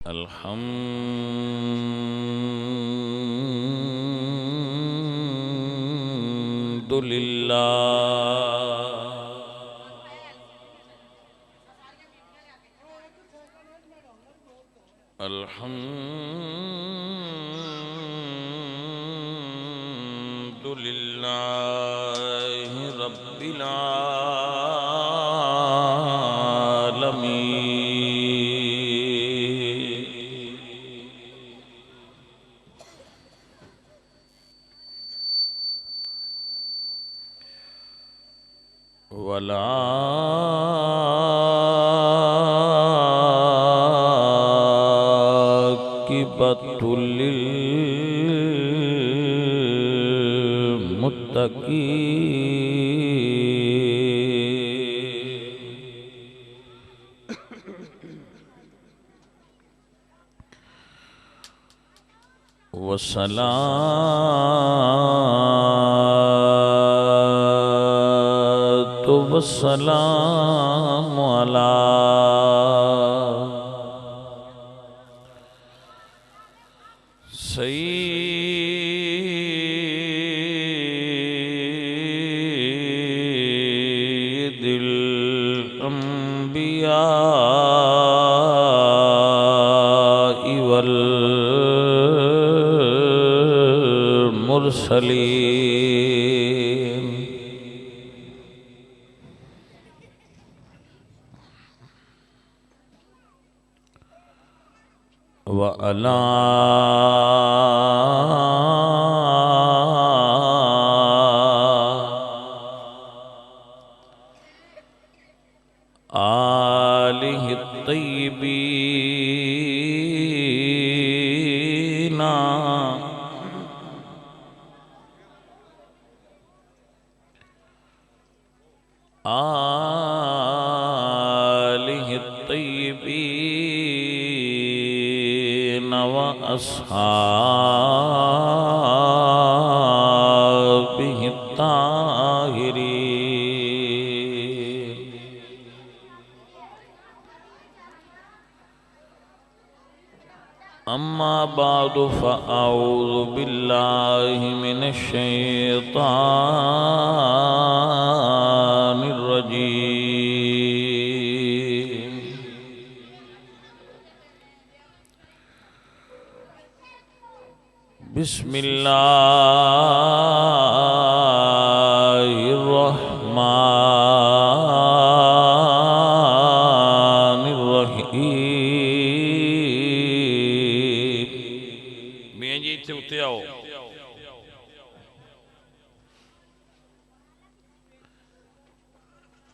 अल्हम्दुलिल्लाहि रब्बिल आलमीन वला आक़िबतुल मुत्तक़ीन वस्सलातु वस्सलामु अला सय्यिदिल अंबिया वल मुरसलीन व अला आलिहि तय्यिबीन आलिहि तय्यिबीन व अस्हाबिहि ताहिरीन अम्मा बादु फ़अऊज़ु बिल्लाहि मिनश शैतानिर रजीम बिस्मिल्लाहिर रहमानिर रहीम। मियाँ जी इत्थे उत्ते आओ।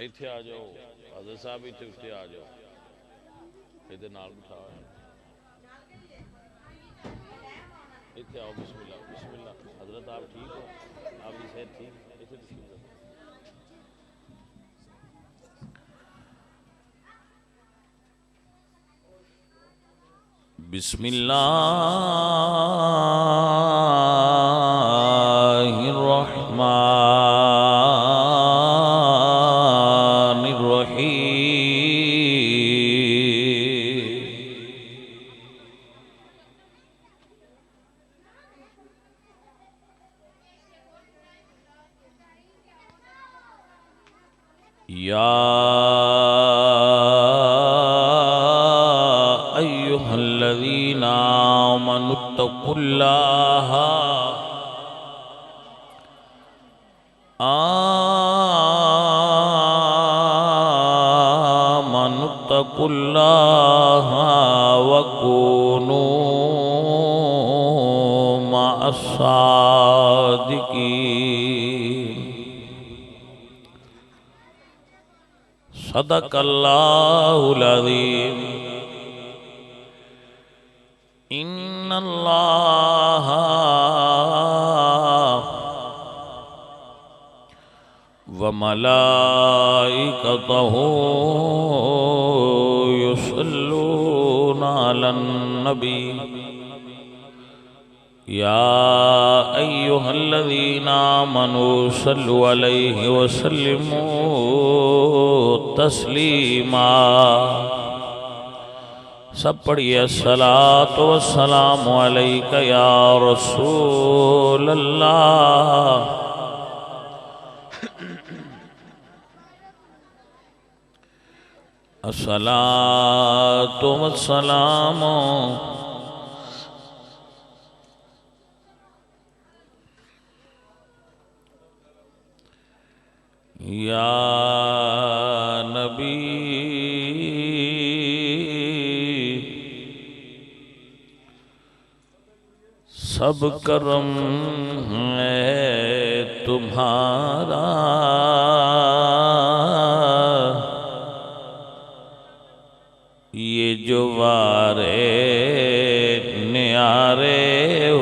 इत्थे आ जाओ हज़रत साहब, इत्थे उत्ते आ जाओ। इधर नाल बिठा इत्थे आओ। बिस्मिल्लाह बिस्मिल्लाह। हजरत आप ठीक हो? आपकी सेहत ठीक? इत्थे तशरीफ बिस्मिल्लाहिर रहमानिर रहीम। या अय्युहल्लज़ीना आमनुत्तक़ुल्लाह आमनुत्तक़ुल्लाह वकूनू मअस्सादिक़ीन। सदक़ल्लाहुल अज़ीम। इन्नल्लाह व मलाइकतहु युसल्लूना अलन नबी या अय्युहल्लज़ीना आमनू सल्लु अलैहि वसल्लिमू तस्लीमा। सब पढ़िए अस्सलातु वस्सलामु अलैका या रसूल अल्लाह। अस्सलातु वस्सलामु या नबी सब करम है तुम्हारा, ये जो वारे न्यारे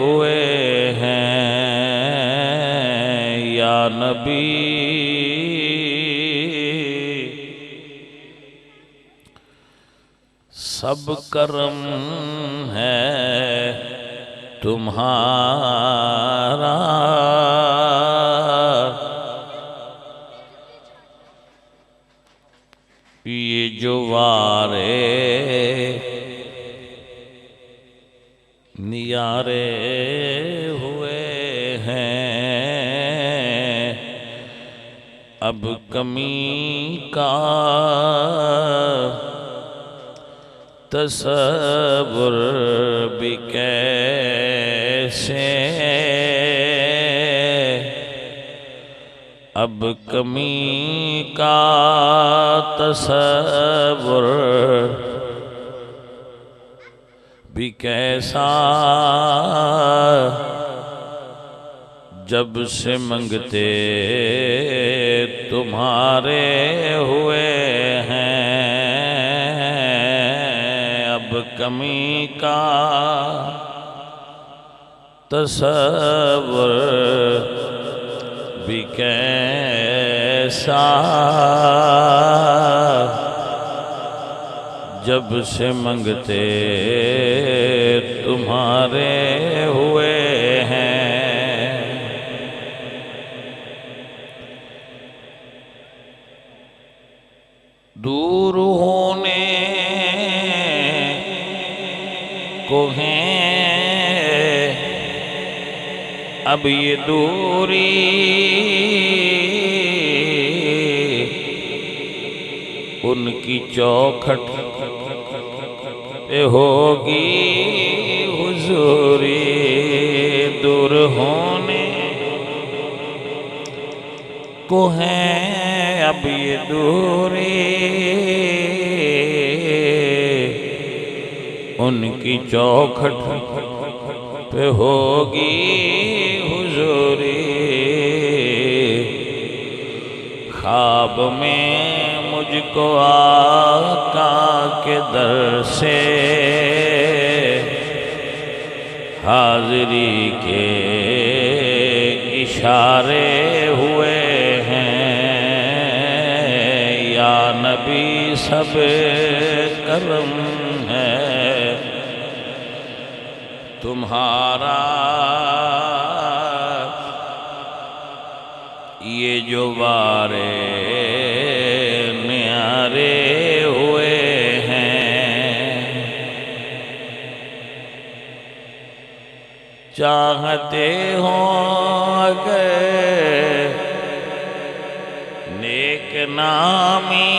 हुए हैं या नबी सब करम है तुम्हारा, ये जो वारे नियारे हुए हैं, अब कमी का तसव्वुर भी कैसे, अब कमी का तसव्वुर भी कैसा, जब से मंगते तुम्हारे हुए हैं, अब कमी का तसव्वुर भी कैसा, जब से मंगते तुम्हारे हुए हैं। दूर होने को हैं अब ये दूरी, उनकी चौखट पे होगी हुजूरी। दूर होने को है अब ये दूरी, उनकी चौखट पे होगी हुजूरी। ख्वाब में मुझको आका के दर से हाज़िरी के इशारे हुए हैं, या नबी सब करम है तुम्हारा, ये जो वारे न्यारे हुए हैं। चाहते हो अगर नेक नामी,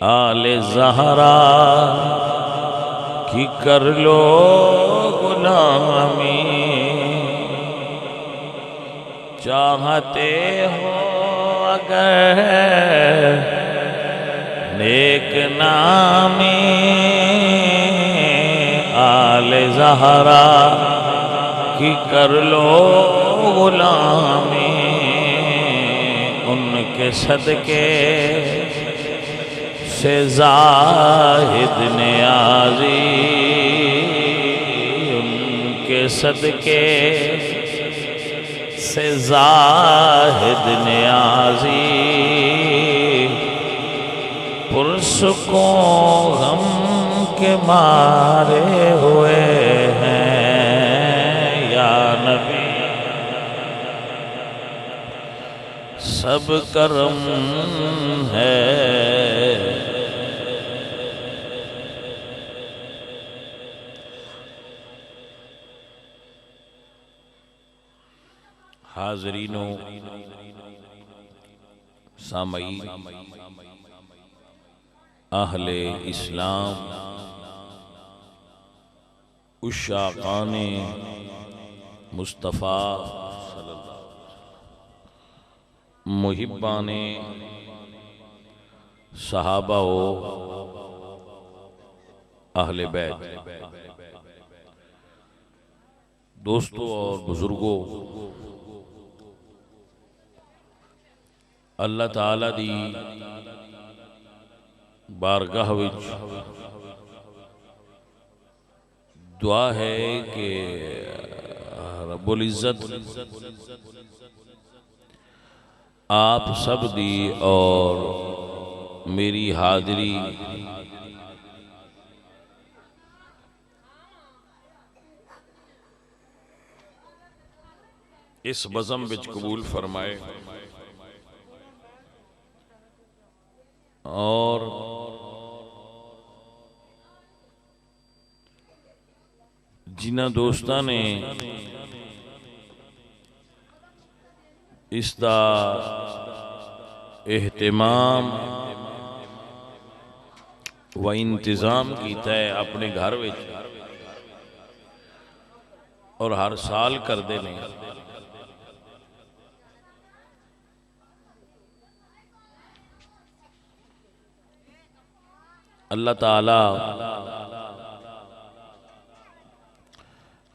आले ज़हरा की कर लो गुलामी। चाहते हो अगर नेक नामी, आले ज़हरा की कर लो गुलामी। उनके सदके से ज़ाहिद नियाज़ी, उनके सदके से ज़ाहिद नियाज़ी। पुरसुकों गम के मारे हुए हैं, या नबी सब करम है। हाज़रीनो सामईन अहले इस्लाम उशाक़ाने मुस्तफ़ा मुहिब्बाने सहाबा हो अहले बैत, दोस्तों और बुजुर्गों, अल्लाह ताला दी बारगाह विच दुआ है कि रब्बुल इज़्ज़त आप सब दी और मेरी हाज़री इस बज़म विच कबूल फरमाए और जिन्हां दोस्तां ने इसदा एहतमाम व इंतज़ाम कीता है अपने घर विच और हर साल करते हैं, अल्लाह ताला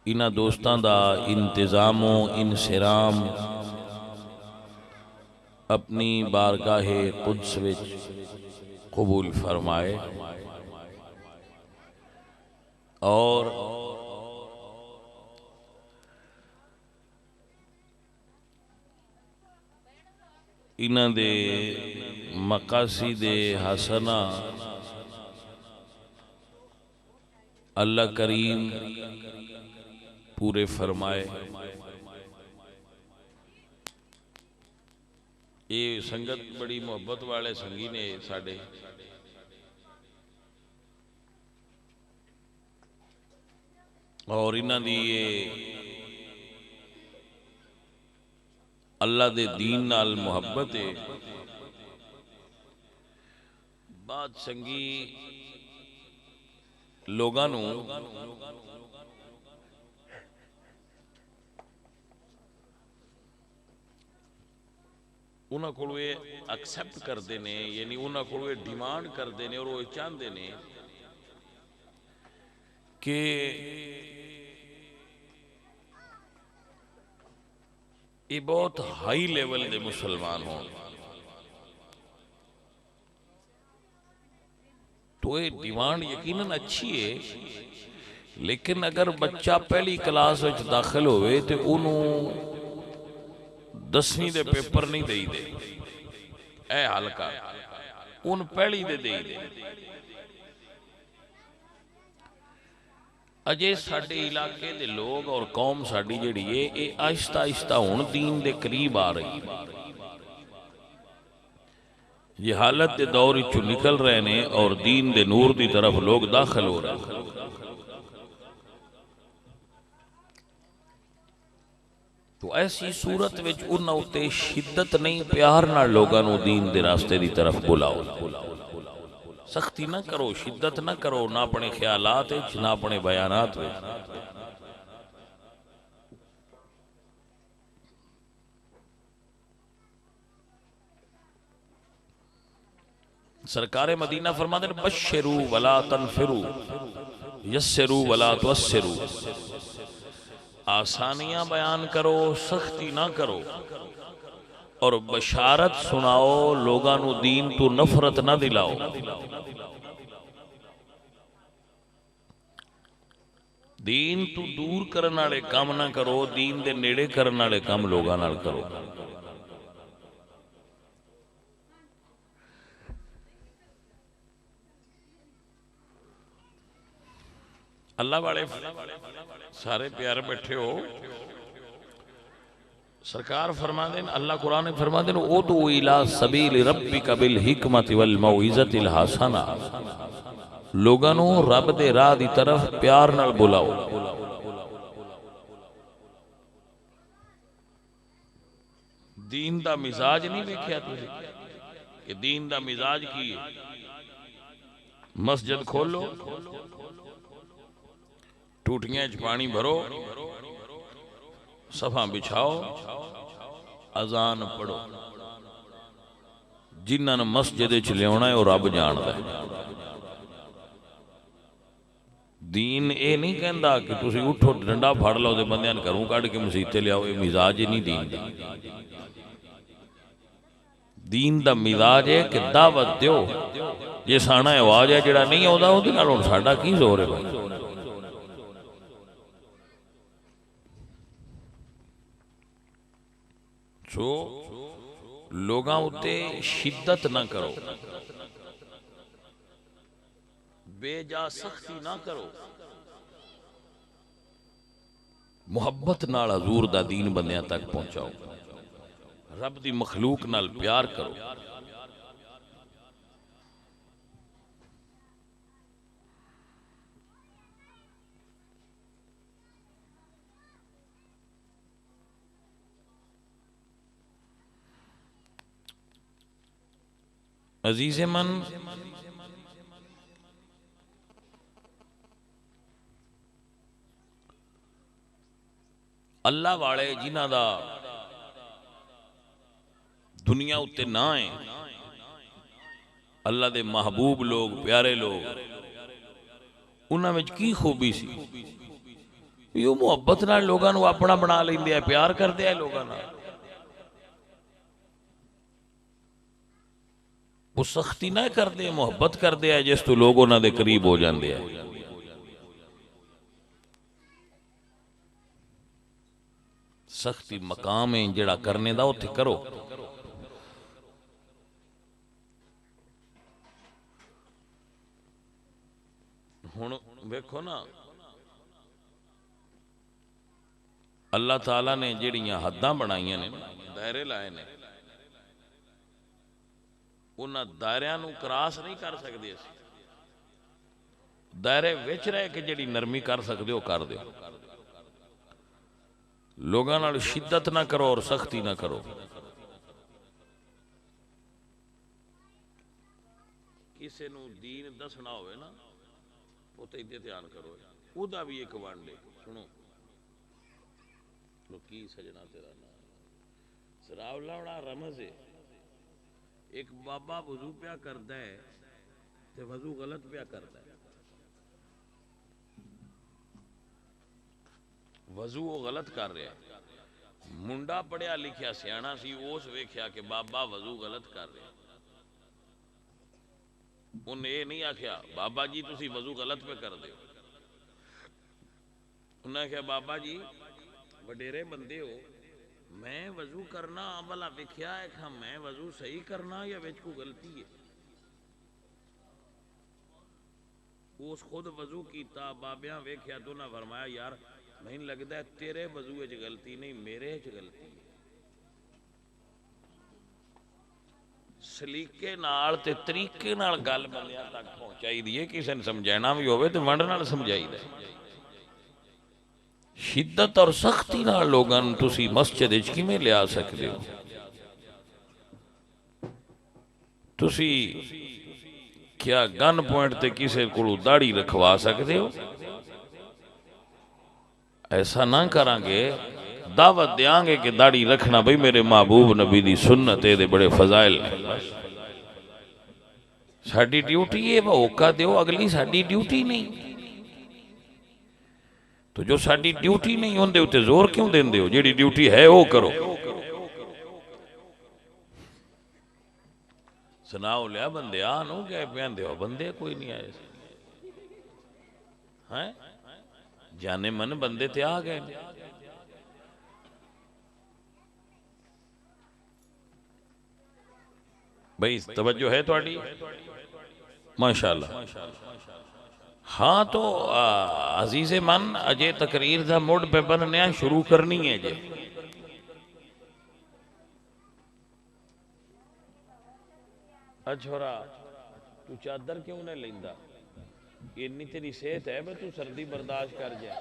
इन्हां दोस्तां दा इंतज़ामो इंसराम अपनी बारगाहे कुद्स विच कबूल फरमाए और इन्हां दे मकासिदे हसना अल्लाह करीम पूरे फरमाए। ये संगत बड़ी मोहब्बत वाले संगी ने साडे, और इन्हां दी ये अल्लाह दे दीन नाल मोहब्बत है। बात संगी लोगां नूं उन्हां कोलों एक्सेप्ट करते हैं, यानी उन्हां कोलों डिमांड करते हैं और वो चाहते हैं कि ये बहुत हाई लेवल के मुसलमान हों। तो ये डिमांड यकीनन अच्छी है, लेकिन अगर बच्चा पहली क्लास में दाखिल होवे तो उन्होंने 10वीं दे पेपर नहीं दे दे, ऐ हल्का उन पहली दे दे दे। अजे साडे इलाके दे लोग और कौम साडी जिहड़ी है ये आहिस्ता आहिस्ता हुण दीन दे करीब आ रही है। ये हालत के दौर चो निकल रहे हैं और दीन दे नूर की तरफ लोग दाखिल हो रहे हैं। तो ऐसी सूरत विच उन्हां उत्ते शिद्दत नहीं, प्यार नाल लोगां नूं दीन दे रास्ते की तरफ बुलाओ। सख्ती ना करो, शिद्दत ना करो, ना अपने ख्यालात विच ना अपने बयानात विच। सरकारे मदीना फरमाते हैं बश्शिरू वला तनफिरू यस्सिरू वला तुअस्सिरू। आसानियां बयान करो, सख्ती ना करो, और बशारत सुनाओ, लोगां नूं दीन तो नफरत ना दिलाओ। दीन तो दूर करने वाले काम ना करो, दीन दे नेड़े करने वाले काम लोगां नाल करो। अल्लाह वाले सारे प्यार बैठे हो, सरकार फरमा देन, अल्लाह कुरान में फरमा देन, ओ तो इला सबील रब्बिका बिल हिकमति वल मौइज़तिल हसना, लोगों नू रब दे राह दी तरफ प्यार नाल बुलाओ। दीन दा मिजाज नहीं वेख्या तुसीं कि दीन दा मिजाज की है? मस्जिद खोलो, टूटियां च पानी भरो, सफा बिछाओ, अजान पढ़ो। जिन्हां ने मस्जिद च लियाना है वो रब जानदा है। दीन ये नहीं कहता कि तुसीं उठो डंडा फड़ लो तो बंदियां घरों कढ़ के मसीते लियाओ, ये मिजाज ही नहीं दीन दा। दीन दा मिजाज है कि दावत दो, जे साना आवाज है जिहड़ा नहीं आउंदा उहदे नाल हुण साडा की जोर है भाई। सो लोगां उत्ते शिद्दत ना करो, बेजा सख्ती ना करो, मुहब्बत नाल हजूर दा दीन बंदियां तक पहुंचाओ, रब दी मखलूक नाल प्यार करो। अजीज़े मन, अल्लाह वाले जिन्हां दा दुनिया उत्ते ना है, अल्लाह दे महबूब लोग, प्यारे लोग, उन्हां विच की खूबी सी? यो मुहब्बत नाल लोगां नूं अपना बना लैंदे आ, प्यार करदे आ लोगां नाल। वो सख्ती ना करदे, मुहब्बत करदे आ, जिस तो लोग उन्हां दे करीब हो जांदे आ। सख्ती मकाम है जिहड़ा करने दा, उत्थे करो। हुण वेखो ना, अल्लाह ताला ने जिहड़ियां हद्दां बनाईयां ने, दायरे लाए ने, उन्हां दायरियां नूं क्रॉस नहीं कर सकदे असीं। दायरे विच रह के जिहड़ी नरमी कर सकदे हो कर दिओ। लोगां नाल शिद्दत ना करो और सख्ती ना करो। किसी नूं दीन दसना होवे ना, उत्ते इत्थे ध्यान करो, उहदा भी एक वंड है। सुनो की सजना तेरा नाम सरावला बड़ा रमज है। एक बाबा वजू पिया करता है ते वजू गलत पिया करता है, वजू वो गलत कर रहा है। मुंडा पढ़िया लिखिया सियाणा सी, उस वेख्या कि बाबा वजू गलत कर रहा। उन्हें ये नहीं आख्या बाबा जी तुसी वजू गलत पे कर दे। उन्हें आख्या बाबा जी वडेरे बंदे हो, मैं वजू करना भला वेख्या है कि मैं वजू सही करना या विच को गलती है। उस खुद वजू कीता, बाबिया वेख्या तो ना फरमाया यार मैनूं लगदा है तेरे वजू विच गलती नहीं, मेरे च गलती है। सलीके नाल ते तरीके नाल गल बंदियां तक पहुंचाई दी है। किसी ने समझाना भी होवे तो वंड नाल समझाईदा। शिद्दत और सख्ती नाल लोगां नूं तुसीं मस्जिद विच किवें लिया सकदे हो? तुसीं क्या गन पॉइंट ते किसी कोलों दाढ़ी रखवा सकदे हो? ऐसा ना करांगे, दावत देंगे कि दाढ़ी रखना भाई मेरे महबूब नबी दी सुन्नत है, बड़े फजाइल है। साडी ड्यूटी है होका दो, अगली साडी ड्यूटी नहीं। तो जो साडी ड्यूटी नहीं उनके उत्ते जोर क्यों देंदे हो? जिहड़ी ड्यूटी है वो करो। सुनाओ लिया बंदे आ नो गए पहनते हो, बंदे कोई नहीं आए हैं, जाने मन बंदे ते आ गए। भाई तवज्जो है थोड़ी? माशाअल्लाह। हाँ तो अजीज़े मन अजे तकरीर दा मुड़ पे बनने शुरू करनी है जे। छोरा तू चादर क्यों नहीं लेंदा, इन्नी तेरी सेहत है तू सर्दी बर्दाश्त कर जा।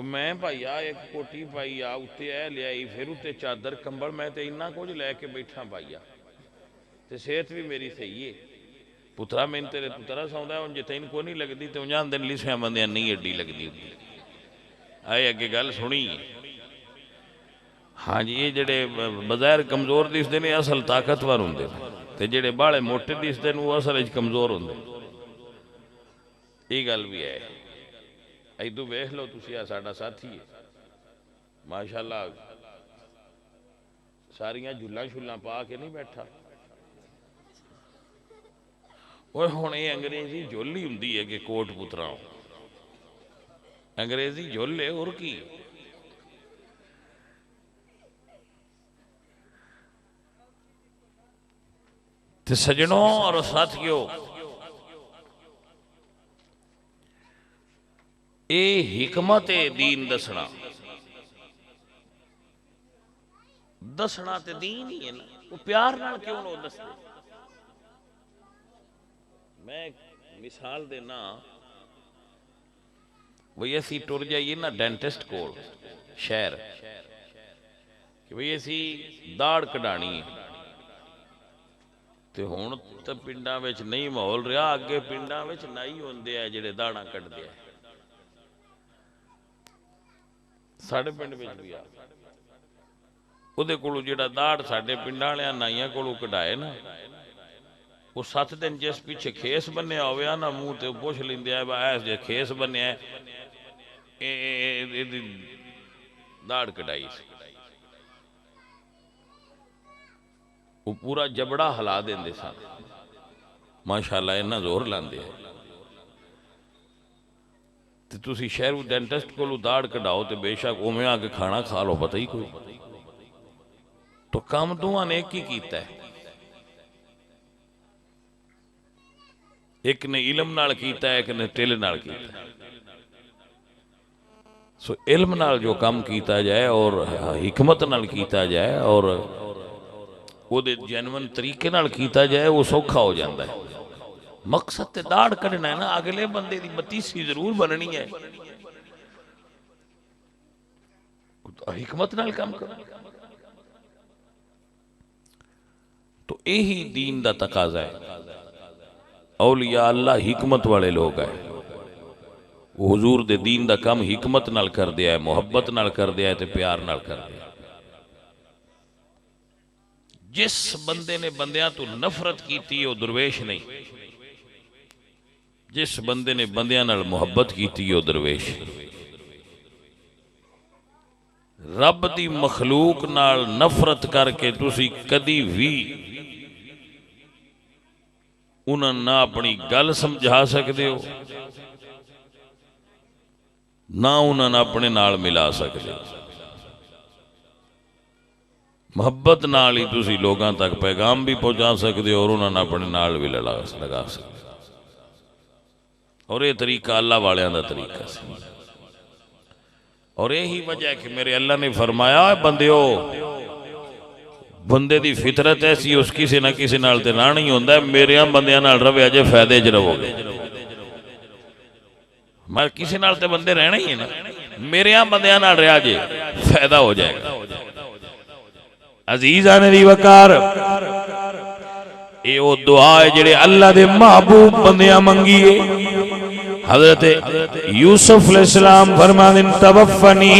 मैं भाईया एक कोटी पाई आ उत्ते लियाई, फिर उत्ते चादर कंबल, मैं तो इन्ना कुछ लैके बैठा पाईया, तो सेहत भी मेरी सही है। पुत्रा मैंने तेरे पुत्रा सौंदा हूँ जे तेन को नहीं लगती तो उन्हें दिन लिसिया बंद नहीं एडी लगती होंगी। आए अगे गल सुनी। हाँ जी, ये जड़े बज़ाहिर कमज़ोर दिसते हैं असल ताकतवर होंगे, तो जेडे बाले मोटे दिसते हैं वो असल कमज़ोर होंगे। ये गल भी है। इदू वेख लो तुसी, आ साडा साथी है माशाअल्लाह, सारियां झुल्लां शुल्लां पा के नहीं बैठा। ओए हुण ये अंग्रेजी झुल ही हुंदी है कि कोट पुत्रा अंग्रेजी झुल है और की। ते सजनों और साथियों, ये हिकमत दीन दसना, दसना ते दीन ही है ना, वो प्यार नाल क्यों ना दसदे। मैं मिसाल देना, वही असी टुर जाइए ना डेंटिस्ट कोल शहर कि भाई असी दाड़ कढ़ानी है, तो हुण तो पिंडां विच नहीं माहौल रहा, अगे पिंडां विच नाई होंदे आ जिहड़े दाड़ां कढ़दे आ। साडे पिंड विच भी आ, उहदे कोलों जिहड़ा दाड़ साडे पिंडां वालियां नाइयां कोलों कढ़ाए ना, वो 7 दिन जिस पिछे खेस बनिया होवे ना मूँह ते पुछ लैंदे आ जे खेस बनिया दाड़ कढ़ाई, वो पूरा जबड़ा हिला देंदे सन। माशाअल्लाह इन्ना जोर लांदे है। ते तुसी शहरों डेंटिस्ट कोलों दाड़ कढ़ाओ तो बेशक उवें आके खाना खा लो, पता ही कोई। तो काम दोवां ने एक ही कीता है, एक ने इलम नाल कीता है, एक ने तिल नाल कीता है। सो इल्म नाल जो काम कीता जाए और हिकमत नाल कीता जाए और ਉਹਦੇ ਜੈਨੂਇਨ तरीके नाल कीता जाए, वो सौखा हो जाता है। मकसद ते दाड़ कढ़ना है ना, अगले बंदे दी मतीसी जरूर बननी है, हिकमत नाल काम करो। तो यही दीन दा तकाजा है। औलिया अल्लाह हिकमत वाले लोग है, वो हुजूर दे दीन दा काम हिकमत नाल कर दिया है, मुहब्बत नाल कर दिया है, ते प्यार नाल कर दिया। जिस बंदे ने बंदियां तो नफरत की थी वो दरवेश नहीं, जिस बंदे ने बंदियां नाल मुहब्बत की थी वो दरवेश। रब दी मखलूक नाल नफरत करके तुसी कदी भी उन्हें ना अपनी गल समझा सकते हो, ना उन्हें अपने नाल मिला सकते हो। मुहब्बत नाल ही तुसी लोगों तक पैगाम भी पहुंचा सकते हो और उन्होंने अपने नाल भी लगा सकते। और ये तरीका अल्लाह वालियां दा तरीका सी। और यही वजह है कि मेरे अल्लाह ने फरमाया, बंदियो बंदे दी फितरत ऐसी, उस किसी ना किसी नाल ते रहना ही होंदा है। मेरे बंदियां नाल रवे अजे फायदे च रहोगे, मैं किसी नाल ते बंदे रहना ही है ना, मेरे बंदियां नाल रहा जे फायदा हो जाएगा। अजीज़ा ने दी वकार ये वो दुआ है जेड़े अल्लाह दे महबूब बंदियां मंगी है। हजरत यूसुफ अलैहिस्सलाम फरमाते तवफ़नी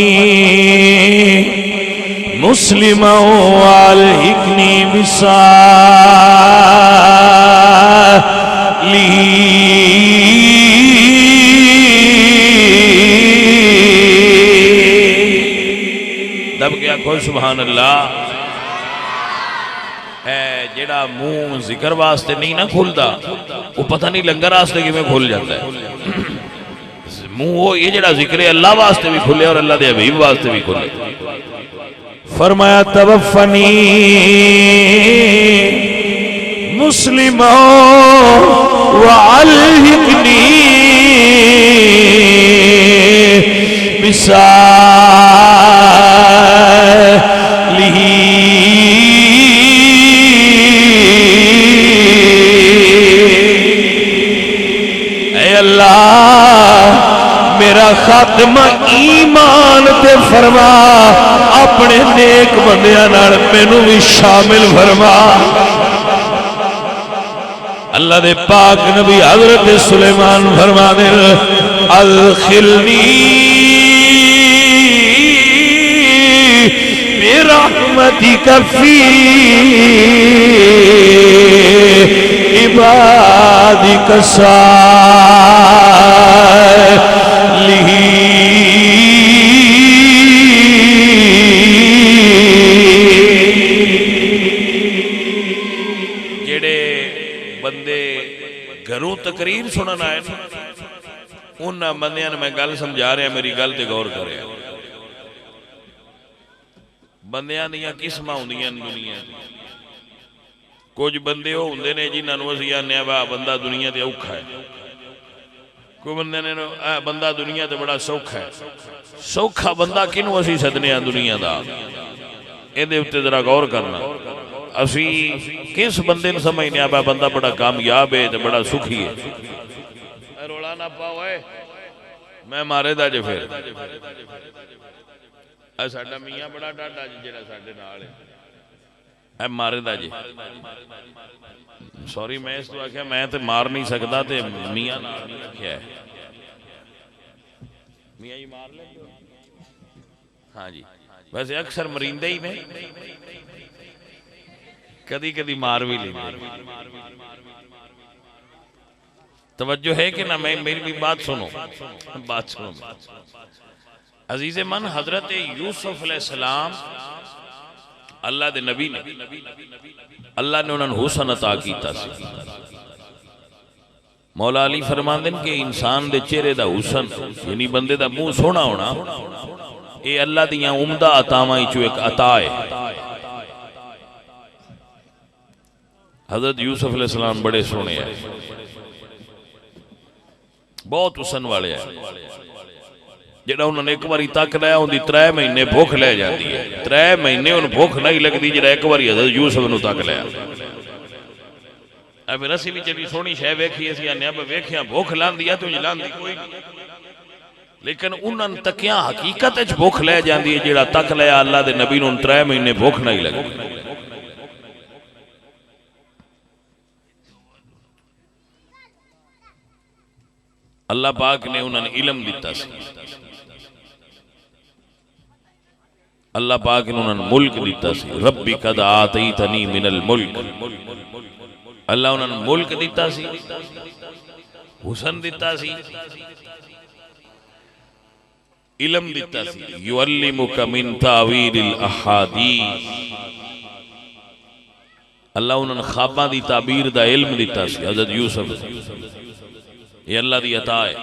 मुस्लिमा वालहिक़नी बिसालिहीन। तब क्या खोल सुभान अल्लाह है, जेड़ा मुंह जिक्र वास्ते नहीं ना खुलता, वो पता नहीं लंगर वास्ते किवें खुल जाता है। मुंह वो ये जेड़ा जिक्र अल्लाह वास्ते भी खुले और अल्लाह दे हबीब वास्ते भी खुले। फरमाया तवफ़नी मुस्लिमा व अलहिक़नी बिसालिहीन। मेरा खात्मा ईमान ते फरमा, अपने नेक बंदियां नाल मैनू भी शामिल फरमा। अल्लाह दे पाक नबी हजरत सुलेमान फरमा दे अदखिलनी बिरहमतिका फी इबादिका जेड़े बंदे घरों तकरीर सुनन आए उन्होंने बंदियां मैं गल समझा रहा, मेरी गल ते गौर करे। बंदियां दियां किस्मां हुंदियां दुनिया, कुछ बंदे वो होंदे ने जिन्होंने असीं आने वाह बंदा दुनिया ते औखा है, कोई बंदे ने बंदा दुनिया ते बड़ा सौखा है। सौखा बंदा किनू असीं सदने दुनिया का, इहदे उत्ते जरा गौर करना। असी किस बंदे ने समझने आ बंदा बड़ा कामयाब है तो बड़ा सुखी है। रोला ना पाओ मैं मारे दा जे फिर साडा मियाँ बड़ा डाडा जी जेड़ा साडे नाल है मारे दा जी। सॉरी मैं इस तो आख्या मैं तो मार नहीं सकता ते मियाँ नाल नहीं आख्या है। मियाँ जी मार ले। हाँ जी वैसे अक्सर मरींदे ही ने, कदी कदी मार भी लेंगे। तवज्जो है कि ना? मैं मेरी भी बात सुनो, बात सुनो। अजीज़े मन हजरत यूसुफ अलैहिस्सलाम अल्लाह दे नबी ने, अल्लाह ने उन्होंने हुसन अता कीता सी। मौला अली फरमांदे कि इंसान दे चेहरे दा हुसन यानी बंदे दा मुंह सोहना होना ये अल्लाह दियां उम्दा अतावां चों एक अता है। हजरत यूसुफ अलैहिस्सलाम बड़े सोहने हैं, बहुत हुसन वाले है। जेड़ा उन्होंने एक बारी तक लिया उनकी 3 महीने भुख लै जाती है। 3 महीने उन्हें भुख नहीं लगती जेड़ा एक बारी हजरत यूसुफ नूं तक लिया। फिर असीं भी जड़ी सोहनी शै वेखी असीं आने वेखिया भुख लांदी है तो लांदी कोई नहीं, लेकिन उन्होंने तकिया हकीकत भुख लै जाती है। जेड़ा तक लिया अल्लाह के नबी नूं 3 महीने भुख नहीं लगती। अल्लाह पाक ने उन्होंने इलम दिता सी, अल्लाह पाक ने उन्होंने मुल्क दिता सी। रब्बी कद आतैतनी मिनल मुल्क, अल्लाह उन्होंने मुल्क दिता सी, हुसन दिता सी, इलम दिता सी। युअल्लिमुका मिन तावीलिल अहादीस, अल्लाह उन्होंने ख्वाबां दी ताबीर दा इल्म दिता सी हजरत यूसुफ। ये अल्लाह दी अता है।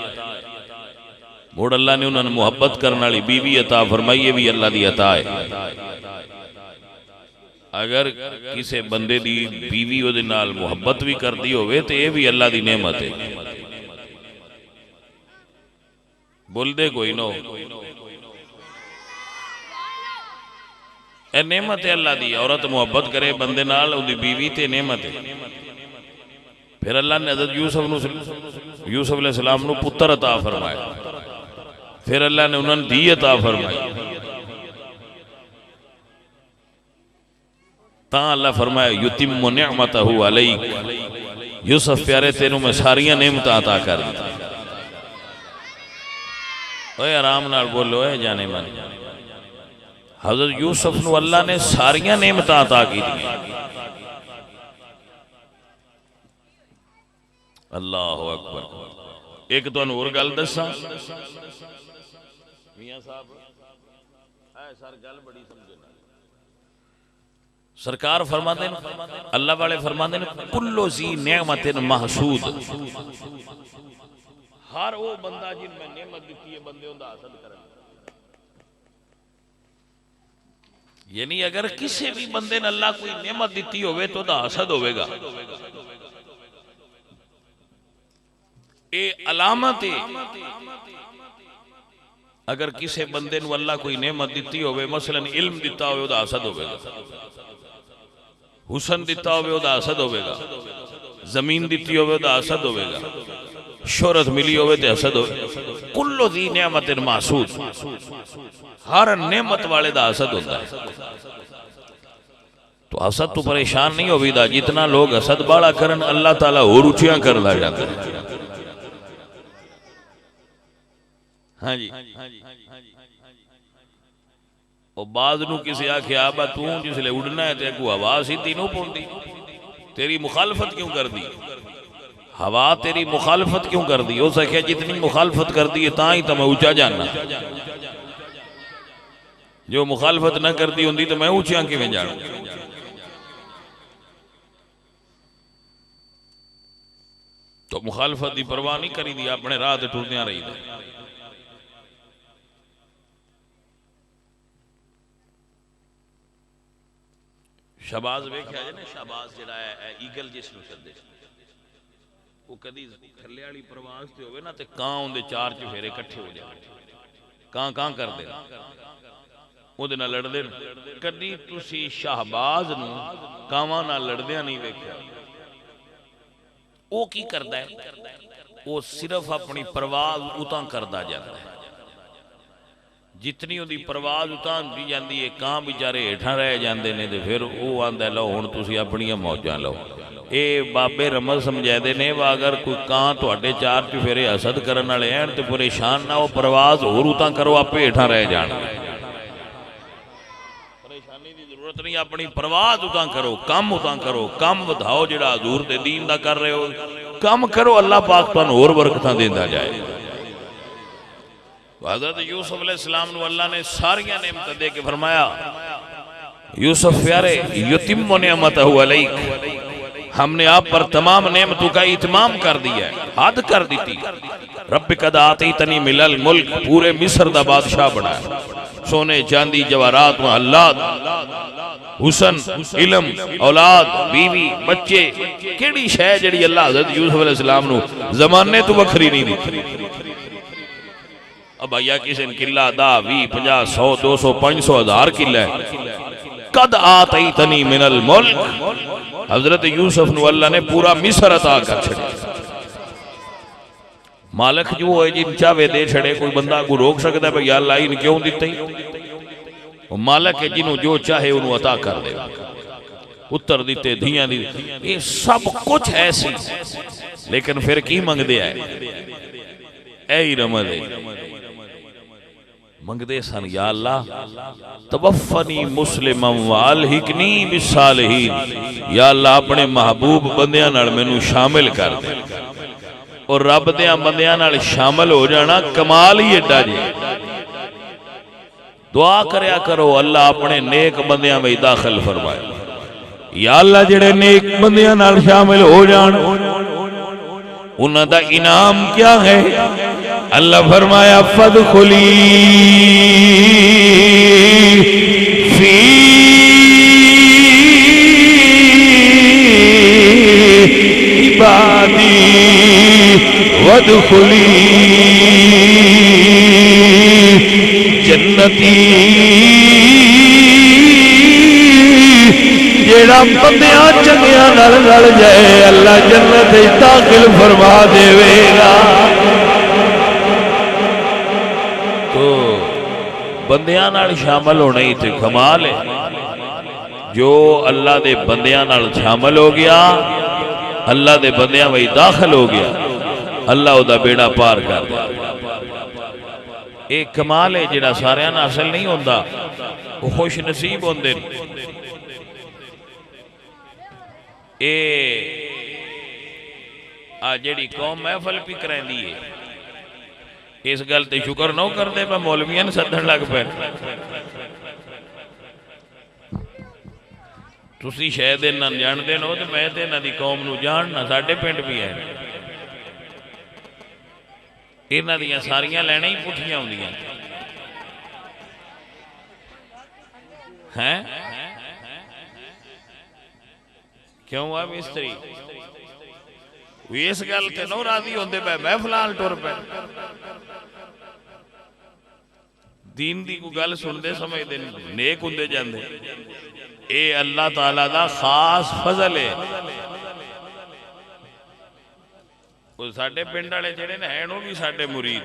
मुड़ अल्लाह ने उन्होंने मुहब्बत करने वाली बीवी अता फरमाई, ये भी अल्लाह दी अता है। अगर किसी बंदे दी बीवी उहदे नाल मुहब्बत भी करती होवे तो यह भी अल्लाह दी नेमत है। बोलदे कोई नो, ए नेमत है अल्लाह दी। औरत मुहब्बत करे बंदे नाल उहदी बीवी ते नेमत है। फिर अल्लाह ने हज़रत यूसुफ अलैहिस्सलाम नूं पुत्र अता फरमाया। फिर अल्लाह ने उन्होंने धी अता फरमाई। ता अल्लाह फरमाया युतिम्मु निअमतहु अलैक, यूसुफ प्यारे तेनों मैं सारियां नेमत अता कर दी। ओए आराम नाल बोलो ए जाने मन। हज़रत यूसुफ नूं अल्लाह ने सारियां नेमत अता की दी। अल्लाह अकबर। एक तो और गल दसा मियां साहब सर गल बड़ी समझना। सरकार फरमाते अल्लाह वाले फरमाते कुल्लो ज़ी नेमतिन महसूद, हर वो बंदा जिन मैं नेमत दी है बंदे उनका हसद करे। यानी अगर किसी भी बंदे ने अल्लाह कोई नेमत दी होवे तो हसद होवेगा। ये अलामत है। अगर किसी बंदे नूं अल्लाह कोई नेमत दी होवे, मसलन इल्म दिता होवे उहदा हसद होवेगा, हुसन दिता होवे उहदा हसद होवेगा, जमीन दी होवे उहदा हसद होवेगा, शोहरत मिली होवे ते हसद होवे। कुल्लो दी नेमतिन महसूद, हर नेमत वाले दा हसद होता है। तो हसद तो परेशान नहीं होवीदा, जितना लोग हसद बाला करन अल्लाह ताला होर उचियां करदा जांदा है। हाँ जी, और बाद नूं किसी आख्या बा तू जिसले उड़ना है ते अगू हवा सीधी नहीं पौंदी, तेरी मुखालफत क्यों कर दी? हवा तेरी मुखालफत क्यों कर दी? हो सके जितनी मुखालफत कर दी है ता ही तो मैं ऊंचा जाना, जो मुखालफत ना करती होंगी तो मैं ऊंचा किवें जाना। तो मुखालफत की परवाह नहीं करी दी, अपने राह ते टुरदियां रही दे। शहबाज वेख्या जे ना, शहबाज जिहड़ा है ईगल जिसनूं कहंदे, वो कदी थल्ले वाली प्रवास ते होवे ना ते कां उहदे चार चफेरे इकट्ठे हो जाए, कां कां करदे उहदे नाल लड़दे। कदी तुसी शहबाज नूं कावां नाल लड़दियां नहीं वेख्या। वो की करदा है? वो सिर्फ अपनी परवाज उतां करदा जांदा है, जितनी उहदी परवाज उतां दी जांदी है, कां बेचारे हेठां रह जांदे ने ते फिर वो आंदा लो हुण तुसी अपणियां मौजां लो। ये बाबे रमज समझाते ने वा अगर कोई कां तुहाडे चार चफेरे हसद करन वाले हैं तो परेशान ना हो, परवाज होर उतां करो, आपे हेठां रह जाण। परेशानी की जरूरत नहीं, अपनी परवाज उतां करो, कम उतां करो, कम वधाओ जिहड़ा हजूर दे दीन दा कर रहे हो, कम करो, अल्लाह पाक तुहानूं होर बरकतां देंदा जाए। हज़रत यूसुफ अलैहिस्सलाम नूं अल्लाह ने सारियां नेमतां दे के फरमाया, यूसुफ प्यारे युतिम्मु निअमतहु अलैक, हमने आप पर तमाम नेमतों का इत्माम कर दिया है, हद कर दी थी। रब्बिक कद आतैतनी मिनल मुल्क, पूरे मिस्र दा बादशाह बनाया, सोने चांदी जवाहरात महल्लात, हुसन इलम औलाद बीवी बच्चे, केड़ी शै जिहड़ी अल्लाह हज़रत यूसुफ अलैहिस्सलाम नूं ज़माने तो वखरी नहीं दी। अब भैया किसी ने किला 10 20 50 100 200 500 1000 किला है। कद आतैतनी मिनल मुल्क, हजरत यूसुफ नूं अल्लाह ने पूरा मिस्र अता कर छड़िया। मालिक जो है जिन चाहे दे छड़े, कोई बंदा को रोक सकता है भाई अल्लाह इन क्यों दिते? वो मालिक है जिन्हों जो चाहे उन्होंने अता कर दे, पुत्र दिते धियां दी, ये सब कुछ है सी, लेकिन फिर की मंगदे है? ऐही रमज है मंगदे सन, या अल्लाह तवफ़नी मुस्लिमन व अलहिकनी बिस्सालिहीन, या अल्लाह अपने महबूब बंदियां नाल मैनू शामिल कर दे। और रब दे बंदियां नाल शामिल हो जाना कमाल ही एडा जी। दुआ करया करो अल्लाह अपने नेक बंदियां में दाखिल फरमाए, या अल्लाह जेड़े नेक बंदियां नाल शामिल हो जान उन्हां दा इनाम क्या है? अल्लाह फरमाया फदखुली फी इबादी वदखुली जन्नती, जेड़ा बंदियां चंगियां नाल रल जाए अल्लाह जन्नत दाखिल फरमा देवेगा। तो बंदियां नाल शामिल होना ही ते कमाल है। जो अल्लाह दे बंदियां नाल शामिल हो गया, अल्लाह दे बंदियां में दाखिल हो गया, अल्लाह उदा बेड़ा पार कर दे। एक कमाल है जिहड़ा सारियां नाल हासिल नहीं होंदा, वो खुश नसीब होंदे। ए आ जेड़ी कौम महफल भी करांदी है, इस गल ते शुक्र ना करते मैं मौलवियां ने सदन लग पे। तुसी शायद इन्हां जानते हो तो मैं तो इन्हां दी कौम नूं जानना, साडे पिंड भी है। इन्हां दियां सारियां लैना ही पुठियां होंदियां हैं। क्यों आ मिस्त्री इस गल ते नौ राजी होंदे मैं महफलाल टुर पे। दीन दी कोई गल सुनते समझते नेक होंदे जांदे। ए अल्लाह ताला दा खास फजल है। वो साडे पिंड वाले जिहड़े ने हैं वो भी साडे मुरीद।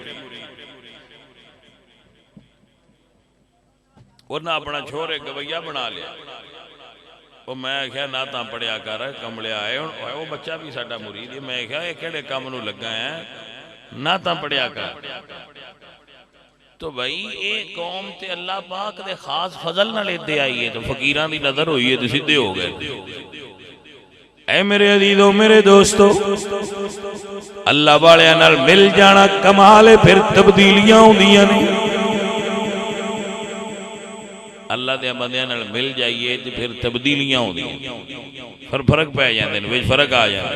उन्हें अपना छोर एक गवैया बना लिया। वो मैं आख्या ना तो पढ़िया कर कमलिया है वो बच्चा भी साडा मुरीद है। मैं आख्या ये किहड़े काम नूं लगा है ना तो पढ़िया कर। तो भाई ये कौम ते अल्लाह पाक दे खास फजल नाल इत्थे आई है। तो फकीरां दी नजर होई है तो सीधे हो गए। ऐ मेरे अजीजों मेरे दोस्तों अल्लाह वालियां नाल मिल जाना कमाल है। फिर तब्दीलियां होंदियां ने। अल्लाह दे बंदियां नाल मिल जाइए तो फिर तब्दीलियां होंदियां फिर फर्क पै जांदे ने विच फर्क आ जांदा।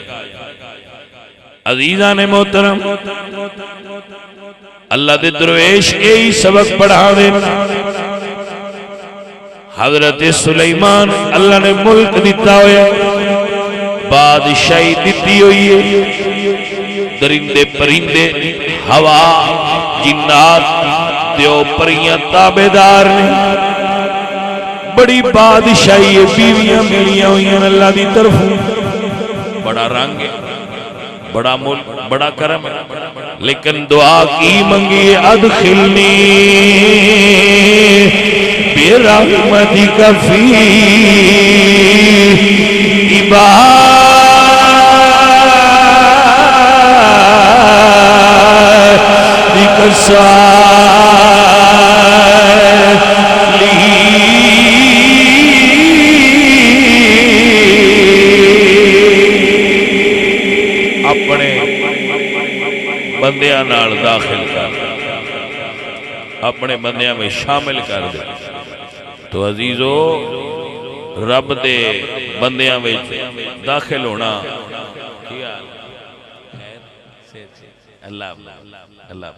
अजीज़ान ने मोहतरम अल्लाह दे दरवेश यही सबक पढ़ा दे। हजरत सुलेमान अल्लाह ने मुल्क दिता होया बादशाही दिती हुई है। दरिंदे परिंदे हवा जिन्नात ते परियां ताबेदार ने। बड़ी बादशाही है बीवियां मिलियां हुई अल्लाह की तरफ। बड़ा रंग है बड़ा मुल्क बड़ा करम है। लेकिन दुआ की मंगी अदखिलनी बिरहमतिका फी इबादिका अपने बंदियां नाल दाखिल कर अपने बंदियां में शामिल कर दे। तो अजीजो रब दे बंदियां में दाखिल होना अल्लाह अल्लाह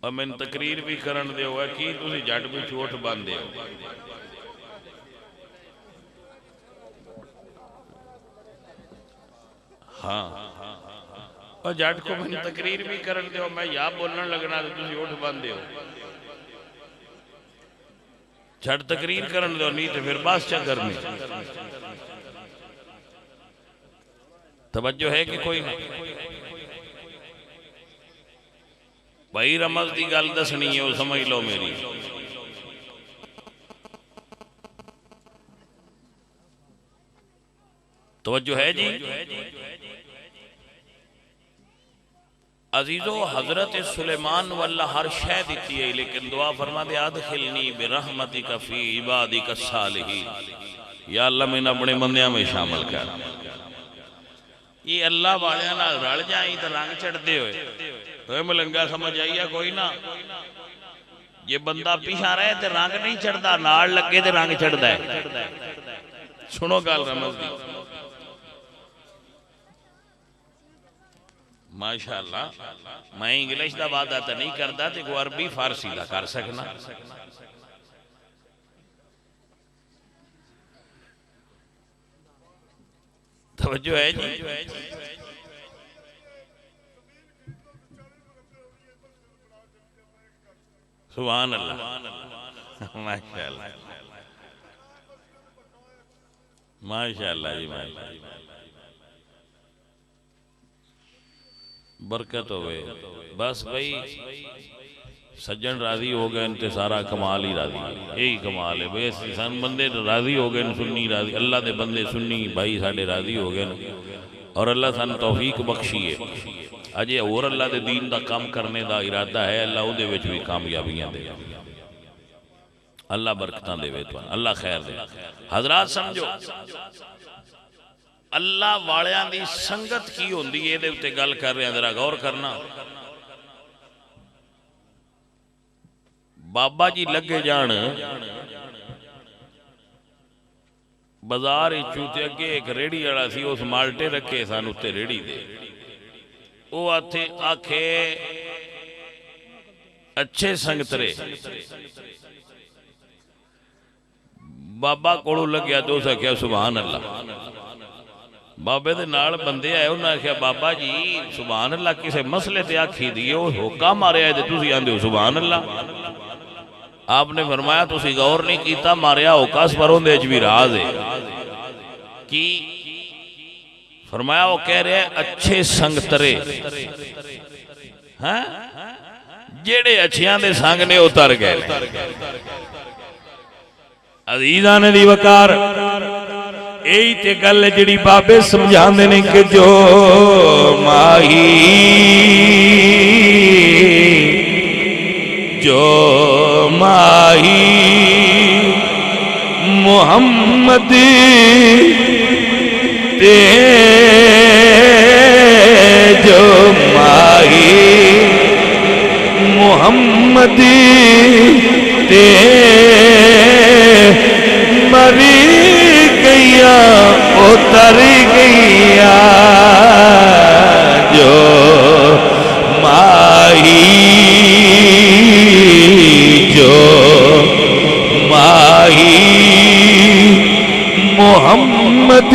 और मैंने तकरीर भी करन दे हुआ कि तुसी जट भी झूठ बंदे हो। हाँ और जट को मैंने तकरीर भी करन दो। मैं या बोलने लगना तो तुसी उठ बंदे हो। झट तकरीर करन दो नहीं तो फिर बस चा करनी। तवज्जो है कि कोई ना भाई रमज की गल दसनी है वो समझ लो मेरी। तवज्जो है जी। अजीजो हजरत सुलेमान वल्ला हर शय दी है लेकिन दुआ फरमा दे अदखिलनी बिरहमतिका फी इबादिका सालिहीन। या अल्लाह मैंने अपने बंदियां में शामिल कर। ये अल्लाह वाले नाल रल जाई तो रंग चढ़ते हुए मलंगा समझ आई है कोई ना। ये बंदा पीछा रहे तो रंग नहीं चढ़ता नाल लगे तो रंग चढ़ता है। सुनो गल रमज दी माशाअल्लाह। मैं इंग्लिश का वादा तो नहीं करता तो अरबी फारसी का कर सकना। तवज्जो है जी। सुभान अल्लाह माशाअल्लाह माशाअल्लाह जी माशाअल्लाह बरकत हो गए। बस भाई सज्जन राजी हो गए तो सारा कमाल ही राजी है। यही कमाल है भाई सन बंदे राजी हो गए सुन्नी राजी अल्लाह के बंदे सुन्नी भाई साढ़े राजी हो गए और अल्लाह सन तौफीक बख्शी है। अजे और अल्लाह के दीन का काम करने का इरादा है अल्लाह उहदे विच भी कामयाबियां दे। अल्लाह बरकतां देवे तो अल्लाह खैर दे। हजरात समझो अल्लाह वालियां दी संगत की होंदी है इहदे उत्ते गल कर रहे हैं जरा गौर करना। बाबा जी लगे जान बाजार ते अगे एक रेहड़ी वाला सी उस माल्टे रखे सन उत्ते रेहड़ी दे। वो आथे आखे अच्छे संगतरे बाबा कोलों लग्या तो उस आख्या सुभान अल्लाह। बाबे दे नाल बंदे आए उन्हें आख्या बाबा जी सुभान अल्लाह किसी मसले ते आखी दी होका मारिया तुसीं आंदे हो सुभान अल्लाह। आपने फरमाया तुसीं गौर नहीं किया मारिया होका पर उहदे च भी राज है। की फरमाया, वो कह रहे हैं अच्छे संग तरे, हाँ जेड़े अच्छियां दे संग ने उतर गए। अजीज़ां ने दी वकार यही ते गल जिहड़ी बाबे समझाते ने कि जो माही मुहम्मद ते जो माही मुहम्मद ते मरी गैया उतर गैया, जो माही मोहम्मद